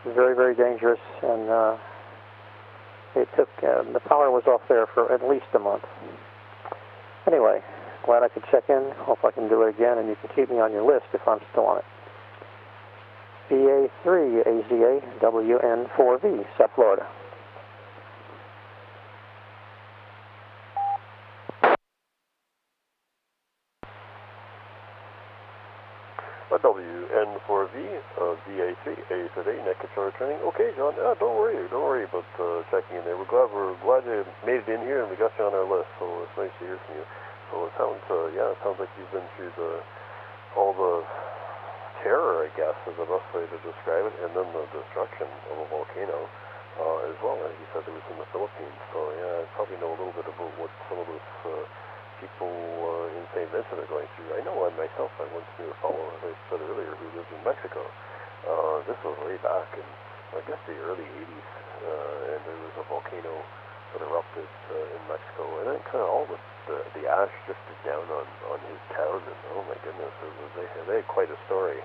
S16: It's very, very dangerous. And it took, the power was off there for at least a month. Anyway, glad I could check in. Hope I can do it again, and you can keep me on your list if I'm still on it. VA3 AZA-WN4V, South Florida.
S7: WN4V, VA3, A today, net controller training. Okay, John, don't worry about checking in there. We're glad you made it in here and we got you on our list, so it's nice to hear from you. So it sounds, it sounds like you've been through all the terror, I guess, is the best way to describe it, and then the destruction of a volcano as well. As you said, it was in the Philippines, so yeah, I probably know a little bit about what some of those people in St. Vincent are going through. I know myself, I once knew a fellow, as I said earlier, who lived in Mexico. This was way back in, I guess, the early 80s, and there was a volcano that erupted in Mexico, and then kind of all the ash drifted down on his town, and oh my goodness, they had quite a story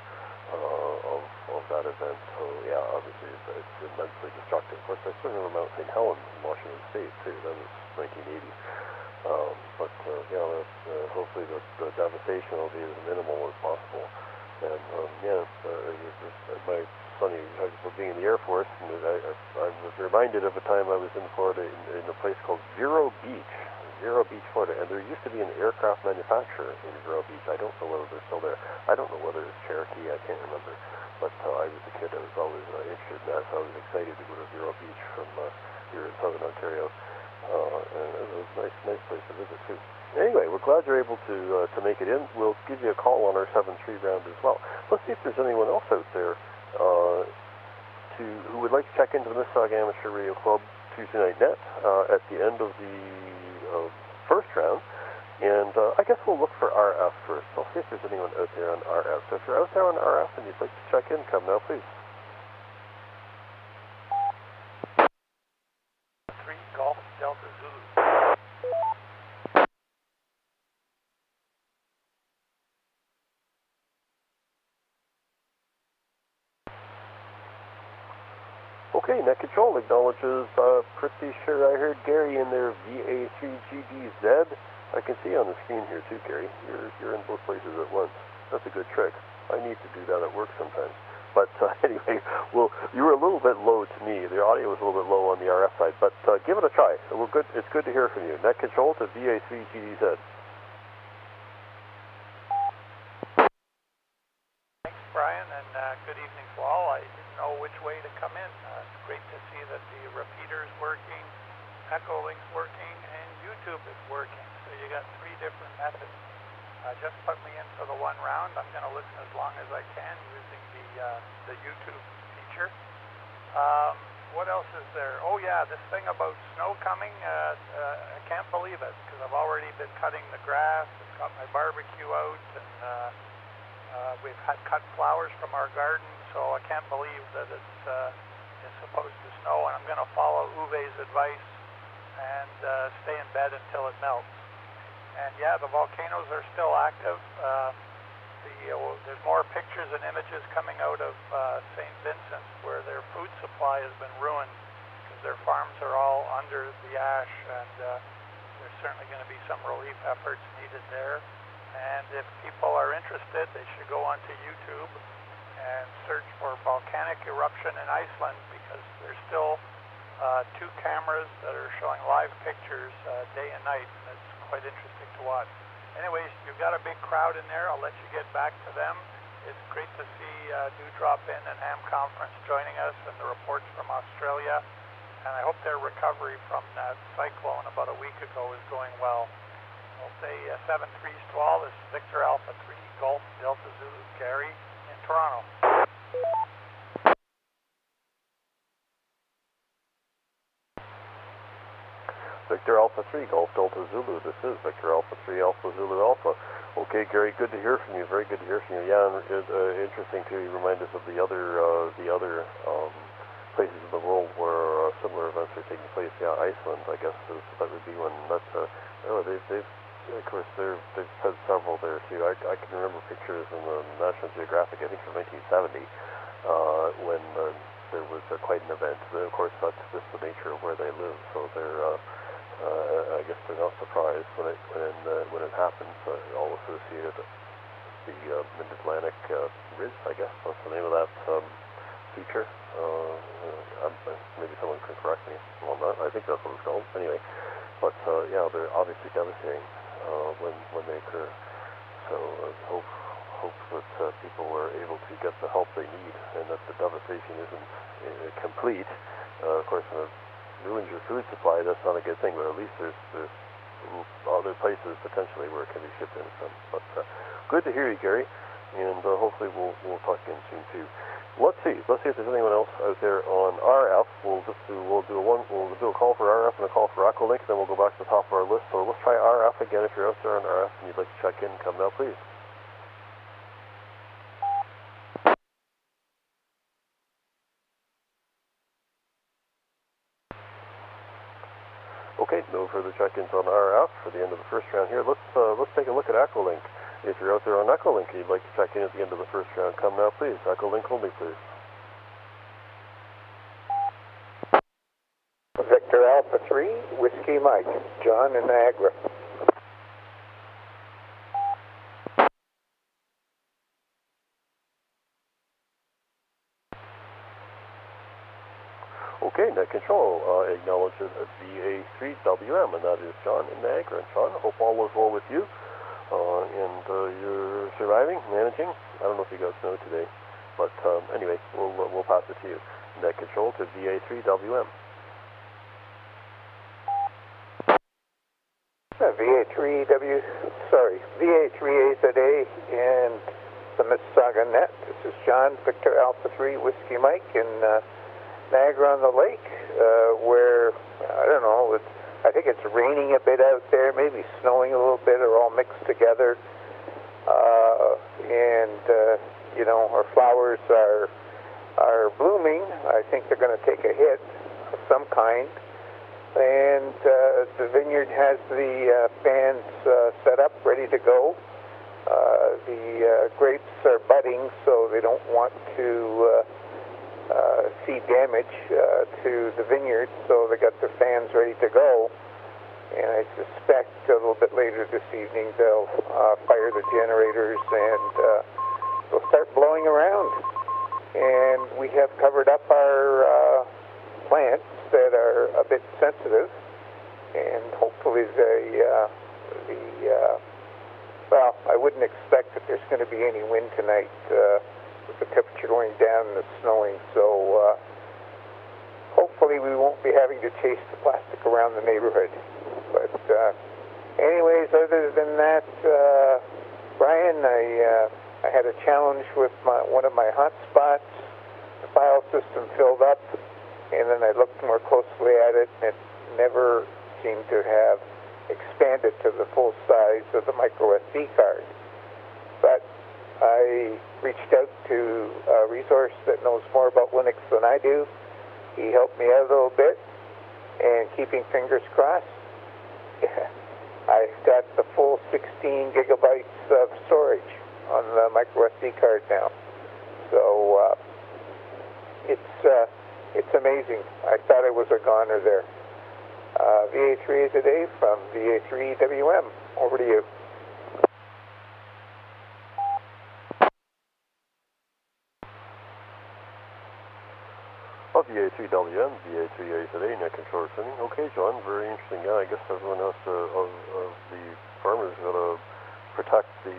S7: of that event. So yeah, obviously it's immensely destructive. Of course, I still remember Mount St. Helens in Washington State too. That was 1980. Hopefully the devastation will be as minimal as possible. And my funny, about being in the Air Force, and I was reminded of a time I was in Florida in a place called Vero Beach, Florida, and there used to be an aircraft manufacturer in Vero Beach. I don't know whether they're still there. I don't know whether it's Cherokee, I can't remember. But I was a kid, I was always interested in that, so I was excited to go to Vero Beach from here in Southern Ontario. And it was a nice place to visit too. Anyway, we're glad you're able to make it in. We'll give you a call on our 7-3 round as well. Let's see if there's anyone else out there who would like to check into the Mississauga Amateur Radio Club Tuesday Night Net at the end of the first round. And I guess we'll look for RF first. I'll see if there's anyone out there on RF. So if you're out there on RF and you'd like to check in, come now, please.
S4: 3 Golf Delta Zulu.
S7: Okay, Net Control acknowledges, pretty sure I heard Gary in there, VA3GDZ. I can see on the screen here too, Gary. You're in both places at once. That's a good trick. I need to do that at work sometimes. But anyway, well, you were a little bit low to me. The audio was a little bit low on the RF side, but give it a try. It's good to hear from you. Net Control to VA3GDZ.
S4: Thanks, Brian, and good evening to all. I didn't know which way to come in. It's great to see that the repeater's working, Echo Link's working, and YouTube is working. So you got 3 different methods. Just put me into the 1 round. I'm going to listen as long as I can using the YouTube feature. What else is there? Oh yeah, this thing about snow coming, I can't believe it, because I've already been cutting the grass, I've got my barbecue out, and we've had cut flowers from our garden, so I can't believe that it's supposed to snow, and I'm going to follow Uwe's advice and stay in bed until it melts. And yeah, the volcanoes are still active. There's more pictures and images coming out of St. Vincent where their food supply has been ruined because their farms are all under the ash, and there's certainly going to be some relief efforts needed there. And if people are interested, they should go onto YouTube and search for volcanic eruption in Iceland, because there's still 2 cameras that are showing live pictures day and night, and it's quite interesting to watch. Anyways, you've got a big crowd in there. I'll let you get back to them. It's great to see Dewdrop In and Ham Conference joining us, and the reports from Australia. And I hope their recovery from that cyclone about a week ago is going well. I'll say 7-3s to all. This is Victor Alpha 3 Golf Delta Zulu Gary in Toronto.
S7: Victor Alpha 3, Golf Delta Zulu. This is Victor Alpha 3, Alpha Zulu Alpha. Okay, Gary, good to hear from you. Very good to hear from you. Yeah, and interesting to remind us of the other places in the world where similar events are taking place. Yeah, Iceland, I guess, that would be one. That's they've of course they've had several there too. I can remember pictures in the National Geographic, I think from 1970, when there was quite an event. Of course, that's just the nature of where they live, so they're. I guess they're not surprised when it happens. All associated the Mid-Atlantic Ridge, I guess that's the name of that feature. Maybe someone can correct me on that. I think that's what it's called. Anyway, but yeah, they're obviously devastating when they occur. So hope that people are able to get the help they need, and that the devastation isn't complete. Of course, when it ruins your food supply, that's not a good thing, but at least there's other places potentially where it can be shipped in from. But good to hear you, Gary, and hopefully we'll talk again soon too. Let's see if there's anyone else out there on RF. We'll do a call for RF and a call for Echolink, then we'll go back to the top of our list. So let's try RF again. If you're out there on RF and you'd like to check in, come now, please. Okay, no further check-ins on RF for the end of the first round here. Let's take a look at Echolink. If you're out there on Echolink and you'd like to check in at the end of the first round, come now, please. Echolink only, please.
S18: Victor Alpha 3, Whiskey Mike, John in Niagara.
S7: Okay, Net Control acknowledges VA3WM, and that is John in Niagara. And John, I hope all is well with you, and you're surviving, managing. I don't know if you got snow today, but anyway, we'll pass it to you. Net Control to VA3WM.
S18: VA3AZA and the Mississauga Net. This is John, Victor Alpha 3, Whiskey Mike in Niagara on the Lake, where, I don't know, I think it's raining a bit out there, maybe snowing a little bit, or all mixed together. You know, our flowers are blooming. I think they're going to take a hit of some kind. And the vineyard has the fans set up, ready to go. The grapes are budding, so they don't want to see damage to the vineyard, so they got their fans ready to go. And I suspect a little bit later this evening they'll fire the generators and they'll start blowing around. And we have covered up our plants that are a bit sensitive, and hopefully well, I wouldn't expect that there's going to be any wind tonight with the temperature going down and the snowing, so hopefully we won't be having to chase the plastic around the neighborhood. But anyways, other than that, Brian, I had a challenge with one of my hotspots. The file system filled up, and then I looked more closely at it, and it never seemed to have expanded to the full size of the micro SD card. But I reached out to a resource that knows more about Linux than I do. He helped me out a little bit, and keeping fingers crossed, I've got the full 16 gigabytes of storage on the micro SD card now. So it's amazing. I thought I was a goner there. VA3 is a day from VA3WM. Over to you.
S7: VA3WM, VA3A today, Net Control sending. Okay, John, very interesting. Yeah, I guess everyone else of the farmers got to protect the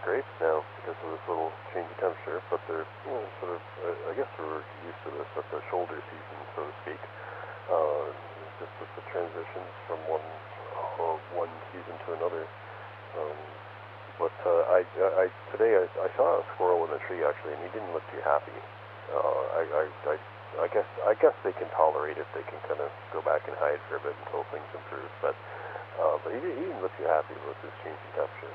S7: grapes now because of this little change of temperature. But they're sort of, I guess we're used to this at the shoulder season, so to speak. Just with the transitions from one season to another. But today I saw a squirrel in a tree actually, and he didn't look too happy. I I guess they can tolerate it. They can kind of go back and hide for a bit until things improve. But he didn't look too happy with this change in temperature.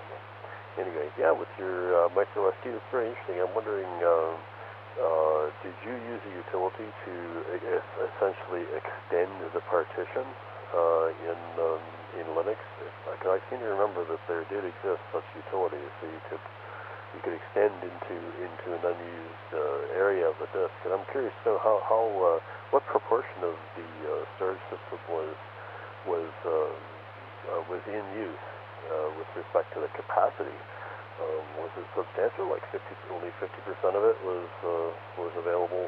S7: Anyway, yeah, with your micro SD, it's very interesting. I'm wondering, did you use a utility to essentially extend the partition in Linux? I seem to remember that there did exist such utilities, so you could extend into an unused area of the disk. And I'm curious to know what proportion of the storage system was in use with respect to the capacity. Was it substantial? Like only 50% of it was available,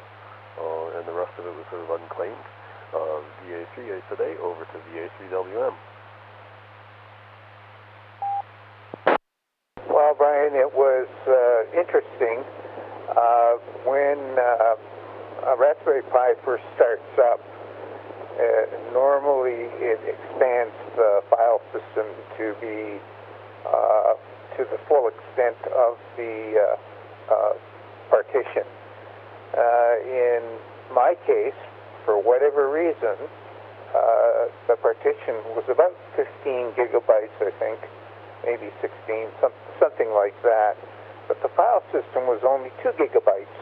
S7: and the rest of it was sort of unclaimed. VA3 today over to VA3WM.
S18: Well, Brian, it was interesting. When a Raspberry Pi first starts up, normally it expands the file system to be to the full extent of the partition. In my case, for whatever reason, the partition was about 15 gigabytes, I think, maybe 16, something like that. But the file system was only 2 gigabytes.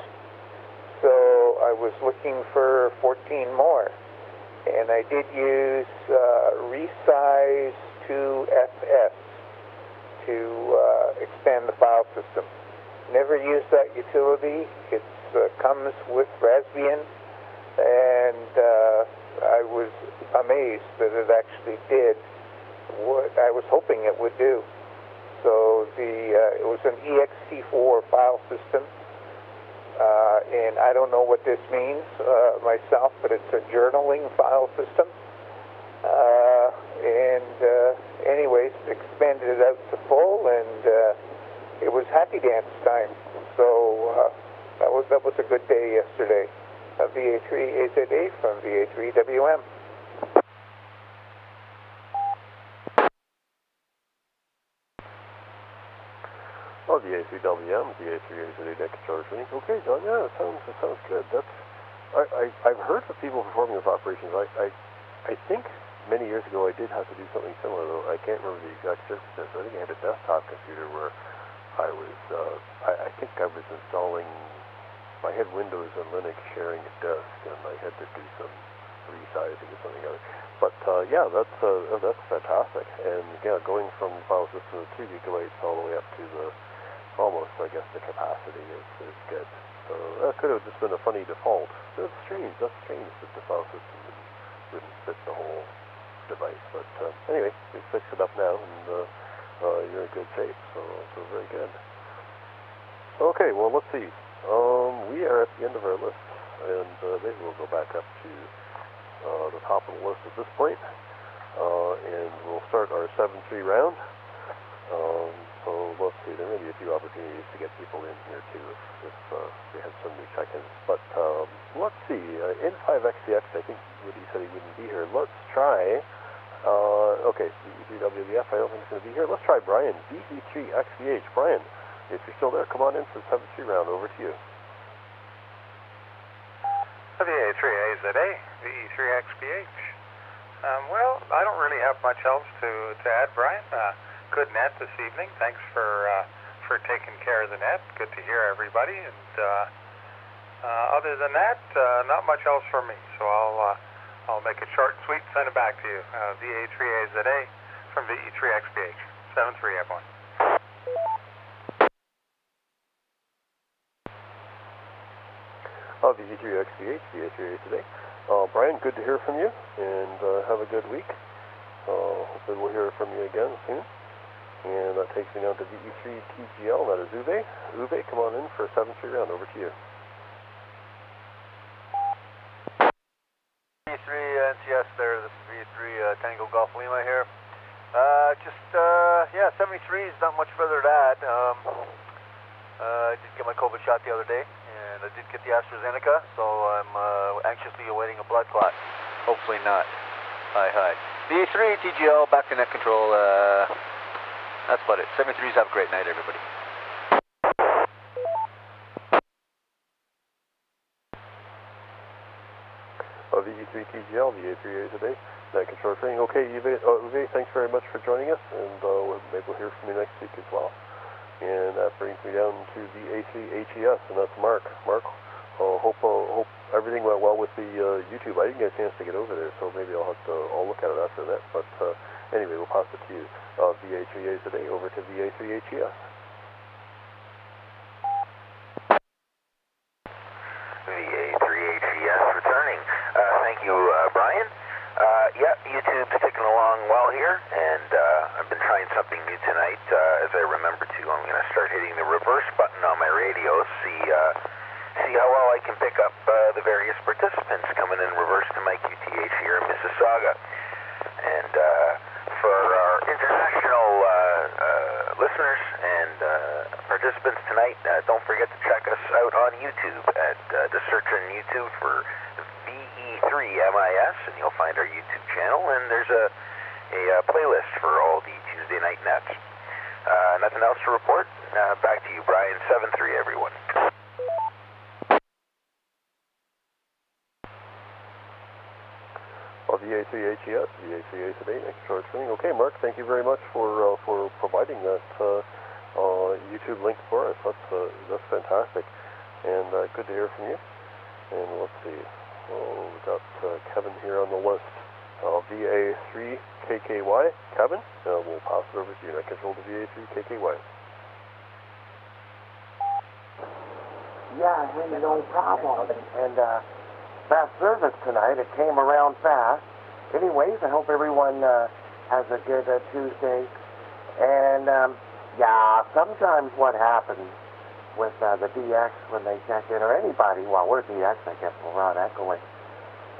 S18: So I was looking for 14 more. And I did use resize to FS to expand the file system. Never used that utility. It comes with Raspbian, and I was amazed that it actually did what I was hoping it would do. So it was an ext4 file system, and I don't know what this means myself, but it's a journaling file system. Anyways, expanded it out to full, and it was happy dance time. So that was a good day yesterday. VA3AZA from VA3WM.
S7: Oh, VA3WM, VA3AZA net controller training. Okay, John. Yeah, it sounds good. I've heard of people performing those operations. I think many years ago I did have to do something similar, though I can't remember the exact circumstances. I think I had a desktop computer where I think I was installing. I had Windows and Linux sharing a disk, and I had to do some resizing or something else. But yeah, that's fantastic. And yeah, going from file system of 2 gigabytes all the way up to the almost, I guess, the capacity is good. So that could have just been a funny default. That's strange. That's strange that the file system wouldn't fit the whole device. But anyway, we fixed it up now, and you're in good shape. So very good. Okay, well, let's see. We are at the end of our list, and maybe we'll go back up to the top of the list at this point, and we'll start our 7-3 round. So let's see, there may be a few opportunities to get people in here too if we have some new check-ins. But let's see, N5XCX, I think Woody said he wouldn't be here. Let's try, okay, VE3WVF, I don't think he's going to be here. Let's try Brian, VE3XVH. Brian, if you're still there, come on in for the 7-3 round. Over to you.
S1: VA3AZA, VE3XBH. Well, I don't really have much else to add, Brian. Good net this evening. Thanks for taking care of the net. Good to hear everybody. And other than that, not much else for me. So I'll make it short and sweet and send it back to you. VA3AZA from VE3XBH. 7-3, everyone.
S7: VE3XBH, VA3A today. Brian, good to hear from you, and have a good week. Hopefully we'll hear from you again soon. And that takes me down to VE3TGL, that is Uwe. Uwe, come on in for a 7-3 round. Over to you.
S11: VE3 NCS there, this is VE3 Tango Golf Lima here. Yeah, 73 is not much further to add. I did get my COVID shot the other day, and I did get the AstraZeneca, so I'm anxiously awaiting a blood clot. Hopefully not. Hi. VE3 TGL, back to net control. That's about it. 73s, have a great night, everybody.
S7: VE3TGL, VA3A today. Net control training. Okay, Uwe, thanks very much for joining us, and maybe we'll hear from you next week as well. And that brings me down to VE3HES, and that's Mark. Mark, hope everything went well with the YouTube. I didn't get a chance to get over there, so maybe I'll look at it after that. But anyway, we'll pass it to you. VA3A today, over to VA3HES.
S3: VA3HES returning. Thank you, Brian. Yeah, YouTube's ticking along well here, and I've been trying something new tonight. As I remember to, I'm going to start hitting the reverse button on my radio, see how well I can pick up the various participants coming in reverse to my QTH here in Mississauga. And for our international listeners and participants tonight, don't forget to check us out on YouTube at just search on YouTube for VE3MIS, and you'll find our YouTube channel, and there's a playlist for all the Tuesday night nets. Nothing else to report. Back to you, Brian. 7-3, everyone.
S7: Well, VA3HES, VA3A today, next short training. Okay, Mark, thank you very much for providing that YouTube link for us. That's fantastic, and good to hear from you. And let's see. Oh, we've got Kevin here on the list. VA3KKY. Kevin, we'll pass it over to you. I control the VA3KKY.
S12: Yeah, hey, no problem. And fast service tonight. It came around fast. Anyways, I hope everyone has a good Tuesday. And yeah, sometimes what happens with the DX when they check in, or anybody, well, we're DX, I guess we'll run echoing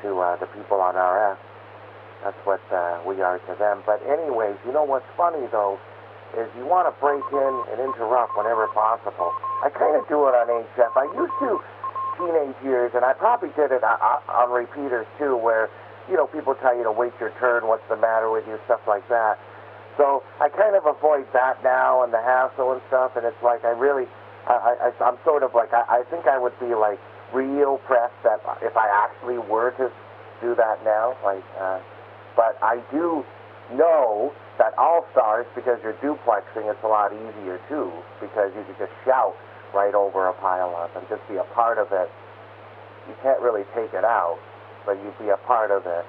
S12: to the people on RF. That's what we are to them. But anyways, you know what's funny, though, is you want to break in and interrupt whenever possible. I kind of do it on HF. I used to teenage years, and I probably did it on repeaters, too, where, you know, people tell you to wait your turn, what's the matter with you, stuff like that. So I kind of avoid that now and the hassle and stuff, and it's like I'm sort of like, I think I would be like real pressed that if I actually were to do that now, like, but I do know that All-Stars, because you're duplexing, it's a lot easier too, because you could just shout right over a pile-up and just be a part of it. You can't really take it out, but you'd be a part of it,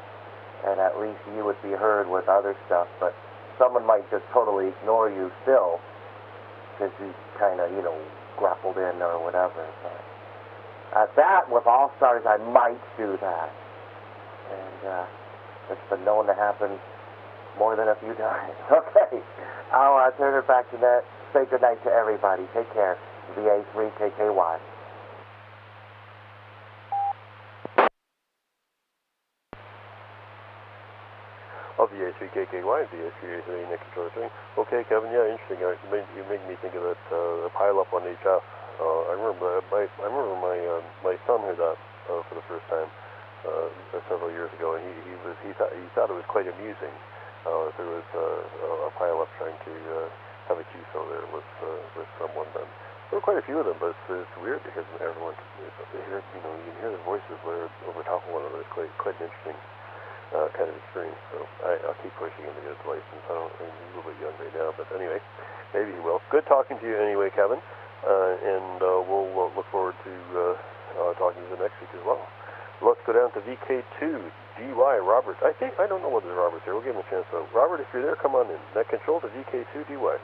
S12: and at least you would be heard with other stuff, but someone might just totally ignore you still, because you kind of, you know, grappled in or whatever. But at that, with All-Stars, I might do that. And it's been known to happen more than a few times. Okay, I'll turn it back to Net. Say goodnight to everybody. Take care. VA3KKY.
S7: VA3KKY, VA3A next control thing. Okay, Kevin, yeah, interesting. You make me think of that the pile-up on HF. I remember my son heard that for the first time several years ago, and he thought it was quite amusing. There was a pile-up trying to have a QSO there with someone. And there were quite a few of them, but it's weird to hear everyone. You can hear their voices over top of one another. It's quite an interesting kind of experience. So I'll keep pushing him to get his license. He's a little bit young right now, but anyway, maybe he will. Good talking to you anyway, Kevin, and we'll look forward to talking to you next week as well. Let's go down to VK2 DY Robert. I don't know whether Robert's here. We'll give him a chance. So Robert, if you're there, come on in. Net control to VK2 DY.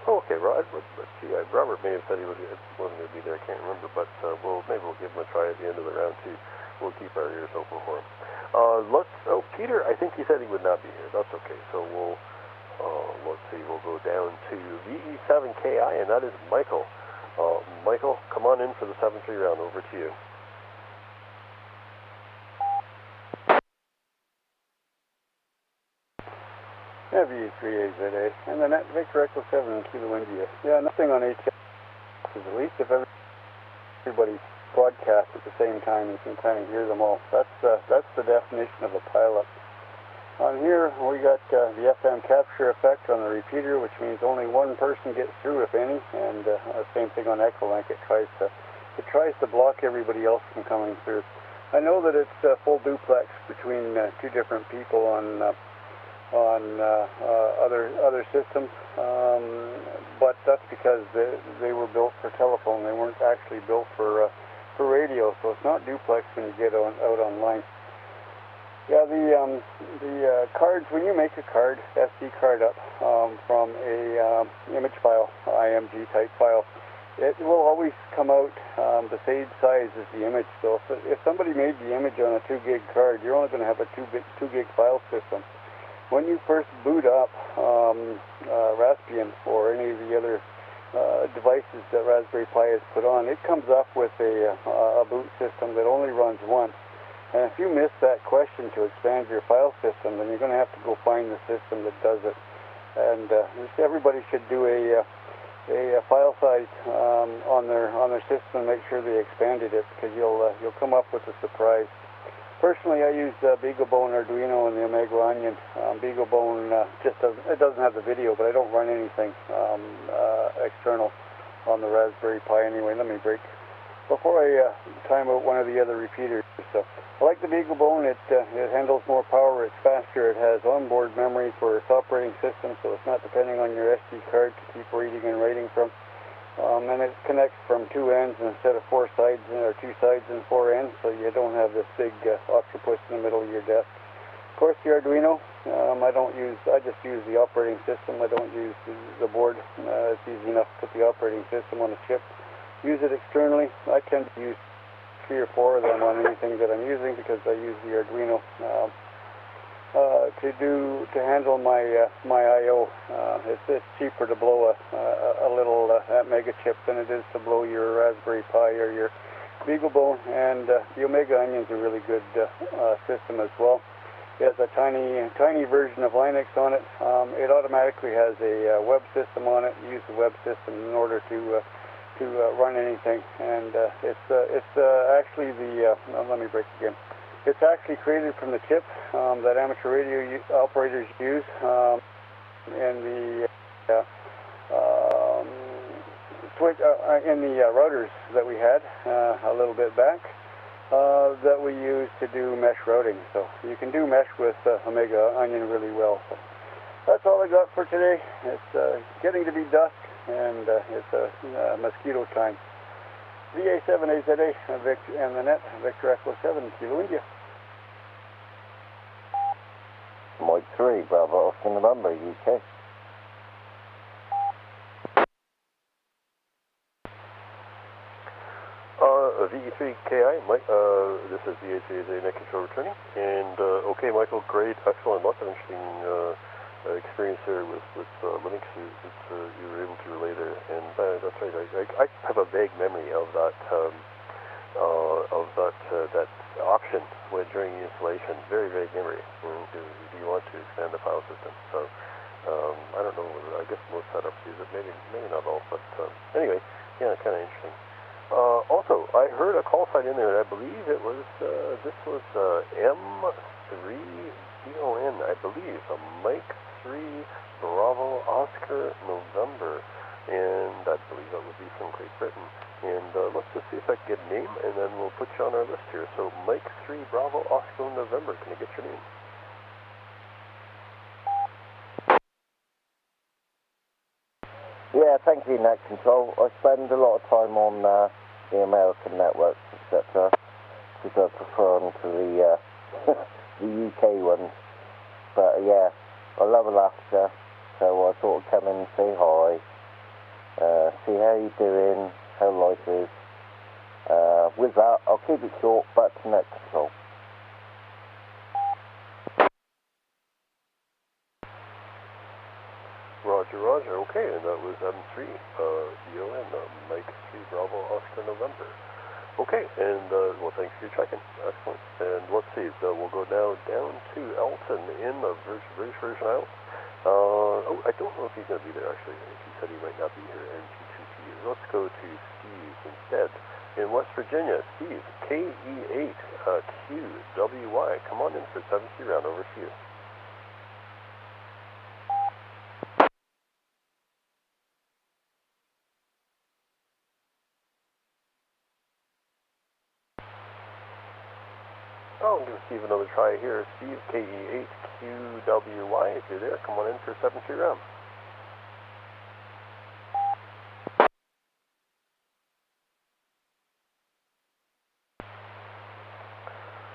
S7: Okay, Rod, let's see. Robert may have said he wasn't going to be there. I can't remember, but maybe we'll give him a try at the end of the round, too. We'll keep our ears open for him. Peter, I think he said he would not be here. That's okay. So let's see. We'll go down to VE7KI, and that is Michael. Michael, come on in for the 7-3 round. Over to you.
S8: Yeah, VE3AZA, and the Net Victor Echo 7 Kilo India. Yeah, nothing on HF. At least if everybody broadcasts at the same time, you can kind of hear them all. That's the definition of a pileup. On here, we got the FM capture effect on the repeater, which means only one person gets through, if any, and same thing on Echolink. It tries to block everybody else from coming through. I know that it's full duplex between two different people on other systems, but that's because they were built for telephone. They weren't actually built for radio, so it's not duplex when you get out online. Yeah, the cards, when you make a card, SD card up from a image file, IMG type file, it will always come out the same size as the image. So if somebody made the image on a 2 gig card, you're only going to have a 2 gig file system. When you first boot up Raspbian or any of the other devices that Raspberry Pi has put on, it comes up with a boot system that only runs once. And if you miss that question to expand your file system, then you're going to have to go find the system that does it. And everybody should do a file size on their system and make sure they expanded it, because you'll come up with a surprise. Personally, I use BeagleBone, Arduino, and the Omega Onion. BeagleBone it doesn't have the video, but I don't run anything external on the Raspberry Pi anyway. Let me break before I time out one of the other repeaters. So I like the BeagleBone. It handles more power. It's faster. It has onboard memory for its operating system, so it's not depending on your SD card to keep reading and writing from. And it connects from 2 ends instead of 4 sides, or 2 sides and 4 ends, so you don't have this big octopus in the middle of your desk. Of course, the Arduino, I just use the operating system. I don't use the board. It's easy enough to put the operating system on a chip. Use it externally. I tend to use 3 or 4 of them on anything that I'm using, because I use the Arduino to handle my I/O. It's cheaper to blow a little Mega chip than it is to blow your Raspberry Pi or your BeagleBone. And the Omega Onion's a really good system as well. It has a tiny version of Linux on it. It automatically has a web system on it. You use the web system in order to run anything, and it's actually let me break again. It's actually created from the chip that amateur radio operators use in the routers that we had a little bit back that we use to do mesh routing. So you can do mesh with Omega Onion really well. So that's all I got for today. It's getting to be dusk, and it's mosquito time. VA7AZA and the net, Victor Echo 7, Kilo India.
S5: Mike 3, Bravo, Oscar November, UK.
S7: VE3KI, Mike, this is VA3AZA net control returning. And, okay, Michael, great, excellent, lots of interesting experience there with Linux that you were able to relay there, and that's right. I have a vague memory of that that option during the installation. Very vague memory. Do you want to expand the file system? So I don't know. I guess most setups use it. Maybe not all. But anyway, yeah, kind of interesting. Also, I heard a call sign in there, and I believe it was this was M3DON. I believe a Mike 3 Bravo Oscar November, and I believe that would be from Great Britain. And let's just see if I can get a name, and then we'll put you on our list here. So Mike 3 Bravo Oscar November, can I get your name?
S5: Yeah, thank you, Net Control. I spend a lot of time on the American networks, etc., because I prefer them to the UK ones. But yeah, I love Alaska, so I thought I'd come in and say hi, see how you're doing, how life is. With that, I'll keep it short, back to Net Control.
S7: Roger, okay, and that was M3, DON, Mike 3 Bravo Oscar November. Okay, and, well, thanks for your checking. Excellent. And let's see, we'll go now down to Elton in the British Virgin Islands. I don't know if he's going to be there, actually. He said he might not be here, NG2TU. Let's go to Steve instead. In West Virginia, Steve, KE8QWY. Come on in for 7C round, over to you. Oh, I'm going to Steve another try here. Steve, KE8QWY, if you're there, come on in for 7-3 round.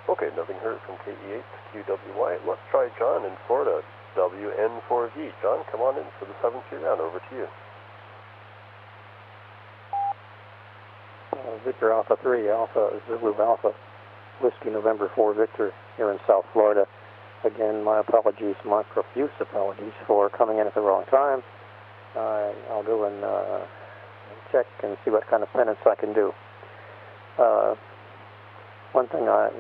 S7: Okay, nothing heard from KE8QWY. Let's try John in Florida, WN4V. John, come on in for the 7-3 round. Over to you.
S16: Victor Alpha 3, Alpha Zulu Alpha, Whiskey November 4 Victor here in South Florida. Again, my apologies, my profuse apologies for coming in at the wrong time. I'll go and check and see what kind of penance I can do. One thing I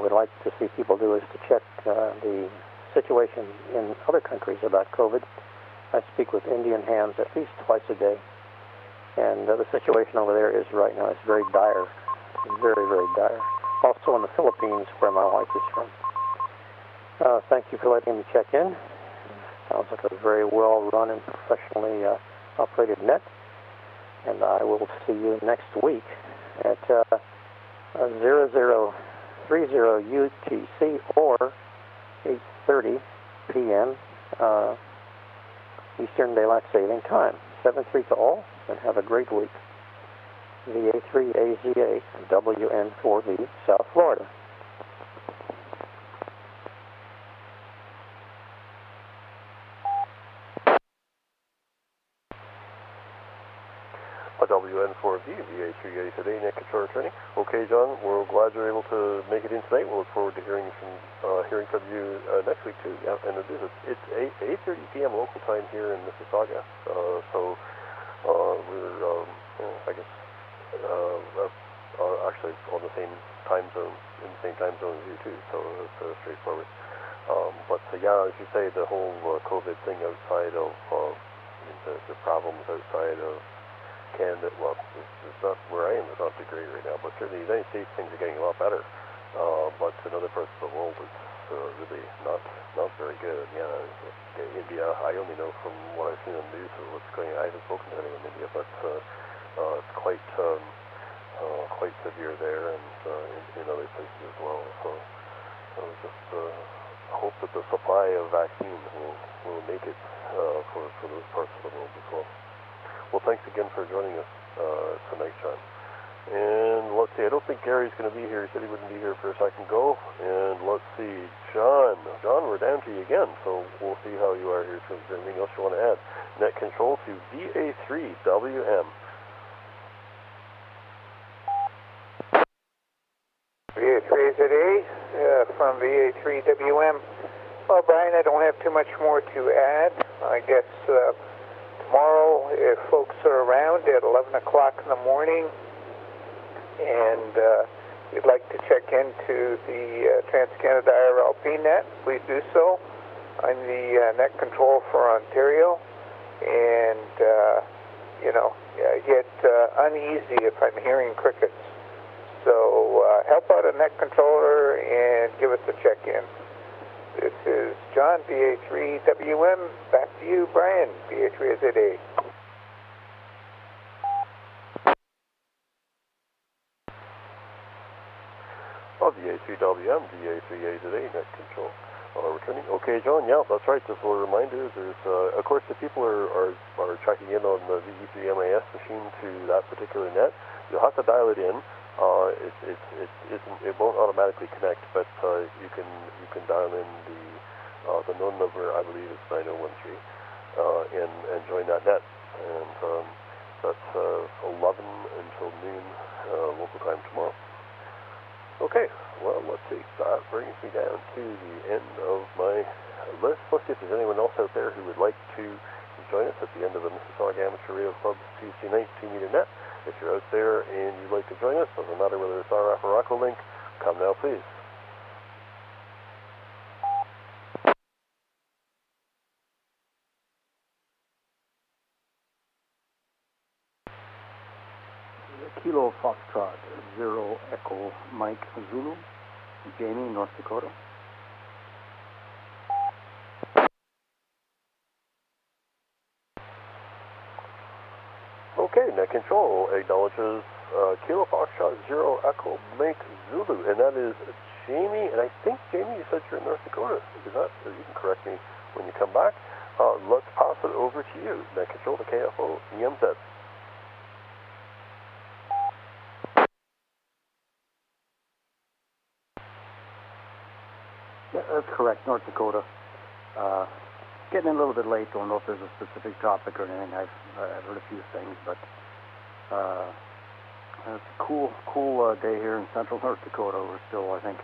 S16: would like to see people do is to check the situation in other countries about COVID. I speak with Indian hams at least twice a day. And the situation over there is right now is very dire, very, very dire. Also in the Philippines, where my wife is from. Thank you for letting me check in. Sounds like a very well-run and professionally operated net. And I will see you next week at 0030 UTC or 8:30 p.m. Eastern Daylight Saving Time. 7-3 to all, and have a great week. VA3AZA, WN4V, South Florida.
S7: WN4V, VA3A today, net control returning. Okay, John, we're glad you're able to make it in tonight. We'll look forward to hearing from you next week too. Yeah, and it's 8:30 p.m. local time here in Mississauga. So we're I guess actually on the same time zone, in the same time zone as you too. So it's straightforward. But yeah, as you say, the whole COVID thing outside of the problems outside of Canada, well, it's not where I am, it's not too great right now, but certainly the United States things are getting a lot better. But in other parts of the world, it's really not very good. Yeah, India, I only know from what I've seen on the news of what's going on. I haven't spoken to anyone in India, but it's quite severe there and in other places as well. So just hope that the supply of vaccines will make it for those parts of the world as well. Well, thanks again for joining us tonight, John. And let's see, I don't think Gary's going to be here. He said he wouldn't be here for a second go. And let's see, John, we're down to you again, so we'll see how you are here. Is there anything else you want to add? Net control to VA3WM.
S18: VA3ZA from VA3WM. Well, Brian, I don't have too much more to add. I guess tomorrow, if folks are around at 11 o'clock in the morning and you'd like to check into the Trans-Canada IRLP net, please do so. I'm the net control for Ontario, and I get uneasy if I'm hearing crickets. So help out a net controller and give us a check-in. This is John, VA3WM. Back to you, Brian, VA3ZA.
S7: VA3WM, VA3AZA, net control. Returning. Okay, John, yeah, that's right. Just a little reminder, there's, of course, if people are checking in on the VE3MIS machine to that particular net, you'll have to dial it in. It won't automatically connect, but you can dial in the known number, I believe it's 9013, and join that net. And that's 11 until noon local time tomorrow. Okay, well, let's see. That brings me down to the end of my list. Let's see if there's anyone else out there who would like to join us at the end of the Mississauga Amateur Radio Club Tuesday night 2-meter net. If you're out there and you'd like to join us, doesn't matter whether it's RF or Aqua Link, come now, please.
S13: Kilo Foxtrot, 0 Echo Mike Zulu, Jamie, North Dakota.
S7: Okay, net control acknowledges Kilo Foxtrot, 0 Echo Mike Zulu, and that is Jamie, and I think, Jamie, you said you're in North Dakota. Is that, or you can correct me when you come back. Let's pass it over to you. Net control to KFO, EMZ.
S13: Yeah, that's correct, North Dakota. Getting in a little bit late, don't know if there's a specific topic or anything. I've heard a few things, but it's a cool day here in central North Dakota. We're still, I think,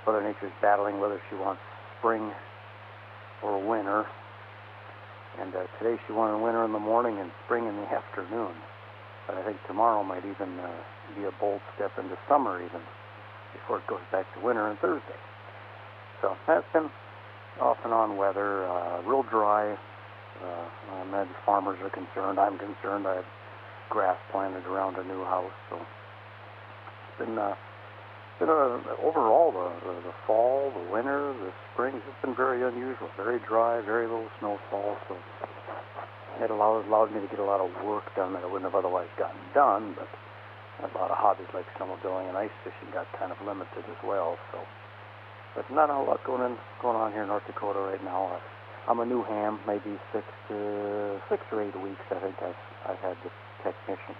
S13: Mother Nature's battling whether she wants spring or winter. And today she wanted winter in the morning and spring in the afternoon. But I think tomorrow might even be a bold step into summer even before it goes back to winter on Thursday. So that's been off and on weather, real dry. As farmers are concerned, I'm concerned. I have grass planted around a new house, so it's been overall the fall, the winter, the spring. It's been very unusual, very dry, very little snowfall. So it allowed me to get a lot of work done that I wouldn't have otherwise gotten done. But a lot of hobbies like snowmobiling and ice fishing got kind of limited as well. So. But not a lot going on here in North Dakota right now. I'm a new ham, maybe 6 or 8 weeks. I think I've had this technician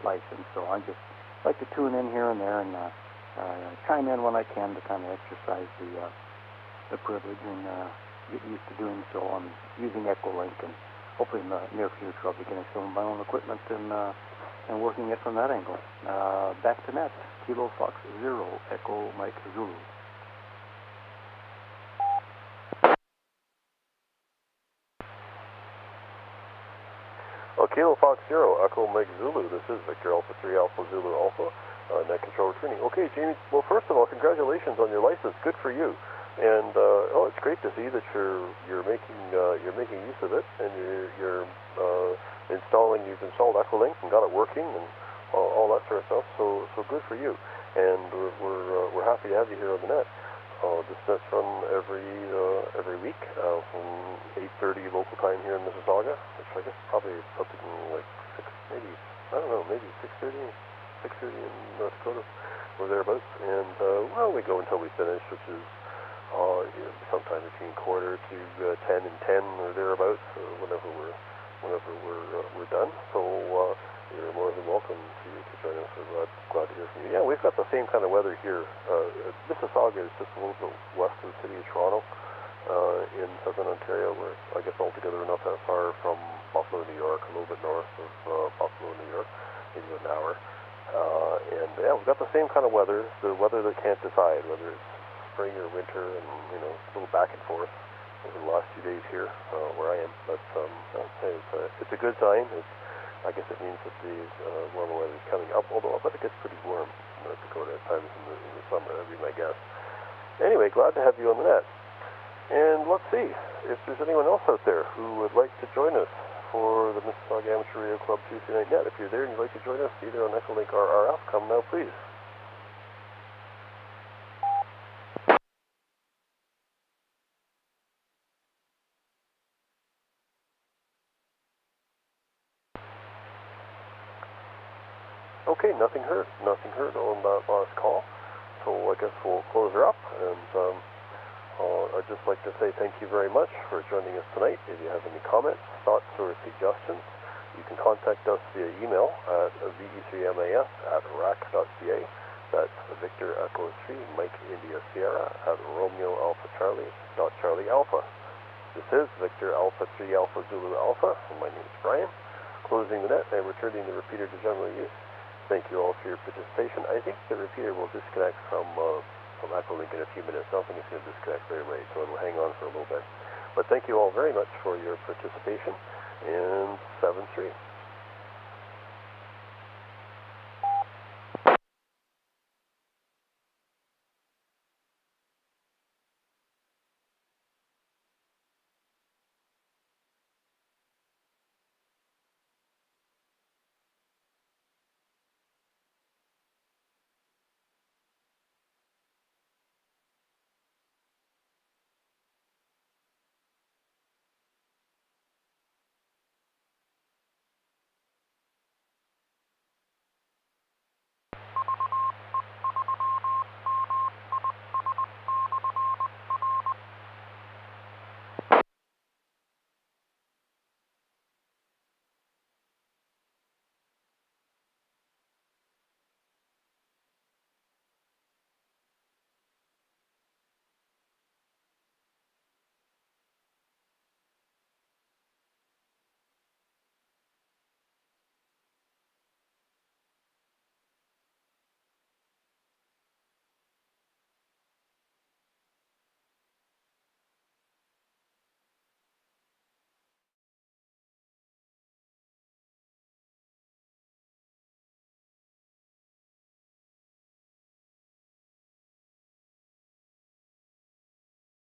S13: license, so I just like to tune in here and there and chime in when I can to kind of exercise the privilege and get used to doing so. I'm using Echolink, and hopefully in the near future I'll be getting some of my own equipment and working it from that angle. Back to net, Kilo Fox 0, Echo Mike Zulu.
S7: Kilo Fox 0, Echo Mike Zulu. This is Victor Alpha 3 Alpha Zulu Alpha, net control returning. Okay, Jamie, well, first of all, congratulations on your license. Good for you. And it's great to see that you're making use of it, and you've installed Echolink and got it working and all that sort of stuff. So good for you. And we're happy to have you here on the net. This net's run every week from 8:30 local time here in Mississauga, which I guess probably something like 6:30 in North Dakota or thereabouts. And we go until we finish, which is sometime between quarter to 10 and 10 or thereabouts, whenever we're done. So you're more than welcome to join us. We're glad to hear from you. Yeah, we've got the same kind of weather here. Mississauga is just a little bit west of the city of Toronto, in southern Ontario. We're, I guess, altogether not that far from Buffalo, New York, a little bit north of Buffalo, New York, maybe an hour. And yeah, we've got the same kind of weather, the weather that can't decide whether it's spring or winter, and a little back and forth over the last 2 days here where I am. But it's a good sign. I guess it means that the warmer weather is coming up, although I bet it gets pretty warm in North Dakota at times in the summer. That'd be my guess. Anyway, glad to have you on the net. And let's see if there's anyone else out there who would like to join us for the Mississauga Amateur Radio Club Tuesday Night Net. If you're there and you'd like to join us either on Echolink or RF, come now, please. Okay, nothing heard on that last call, so I guess we'll close her up, and I'd just like to say thank you very much for joining us tonight. If you have any comments, thoughts, or suggestions, you can contact us via email at VE3MIS@RAC.ca. That's Victor Echo 3 Mike India Sierra @RomeoAlphaCharlie.Charlie Alpha. This is Victor Alpha 3 Alpha Zulu Alpha, and my name is Brian. Closing the net and returning the repeater to general use. Thank you all for your participation. I think the repeater will disconnect from Echolink in a few minutes. I don't think it's going to disconnect very late, so it'll hang on for a little bit. But thank you all very much for your participation, and 7-3.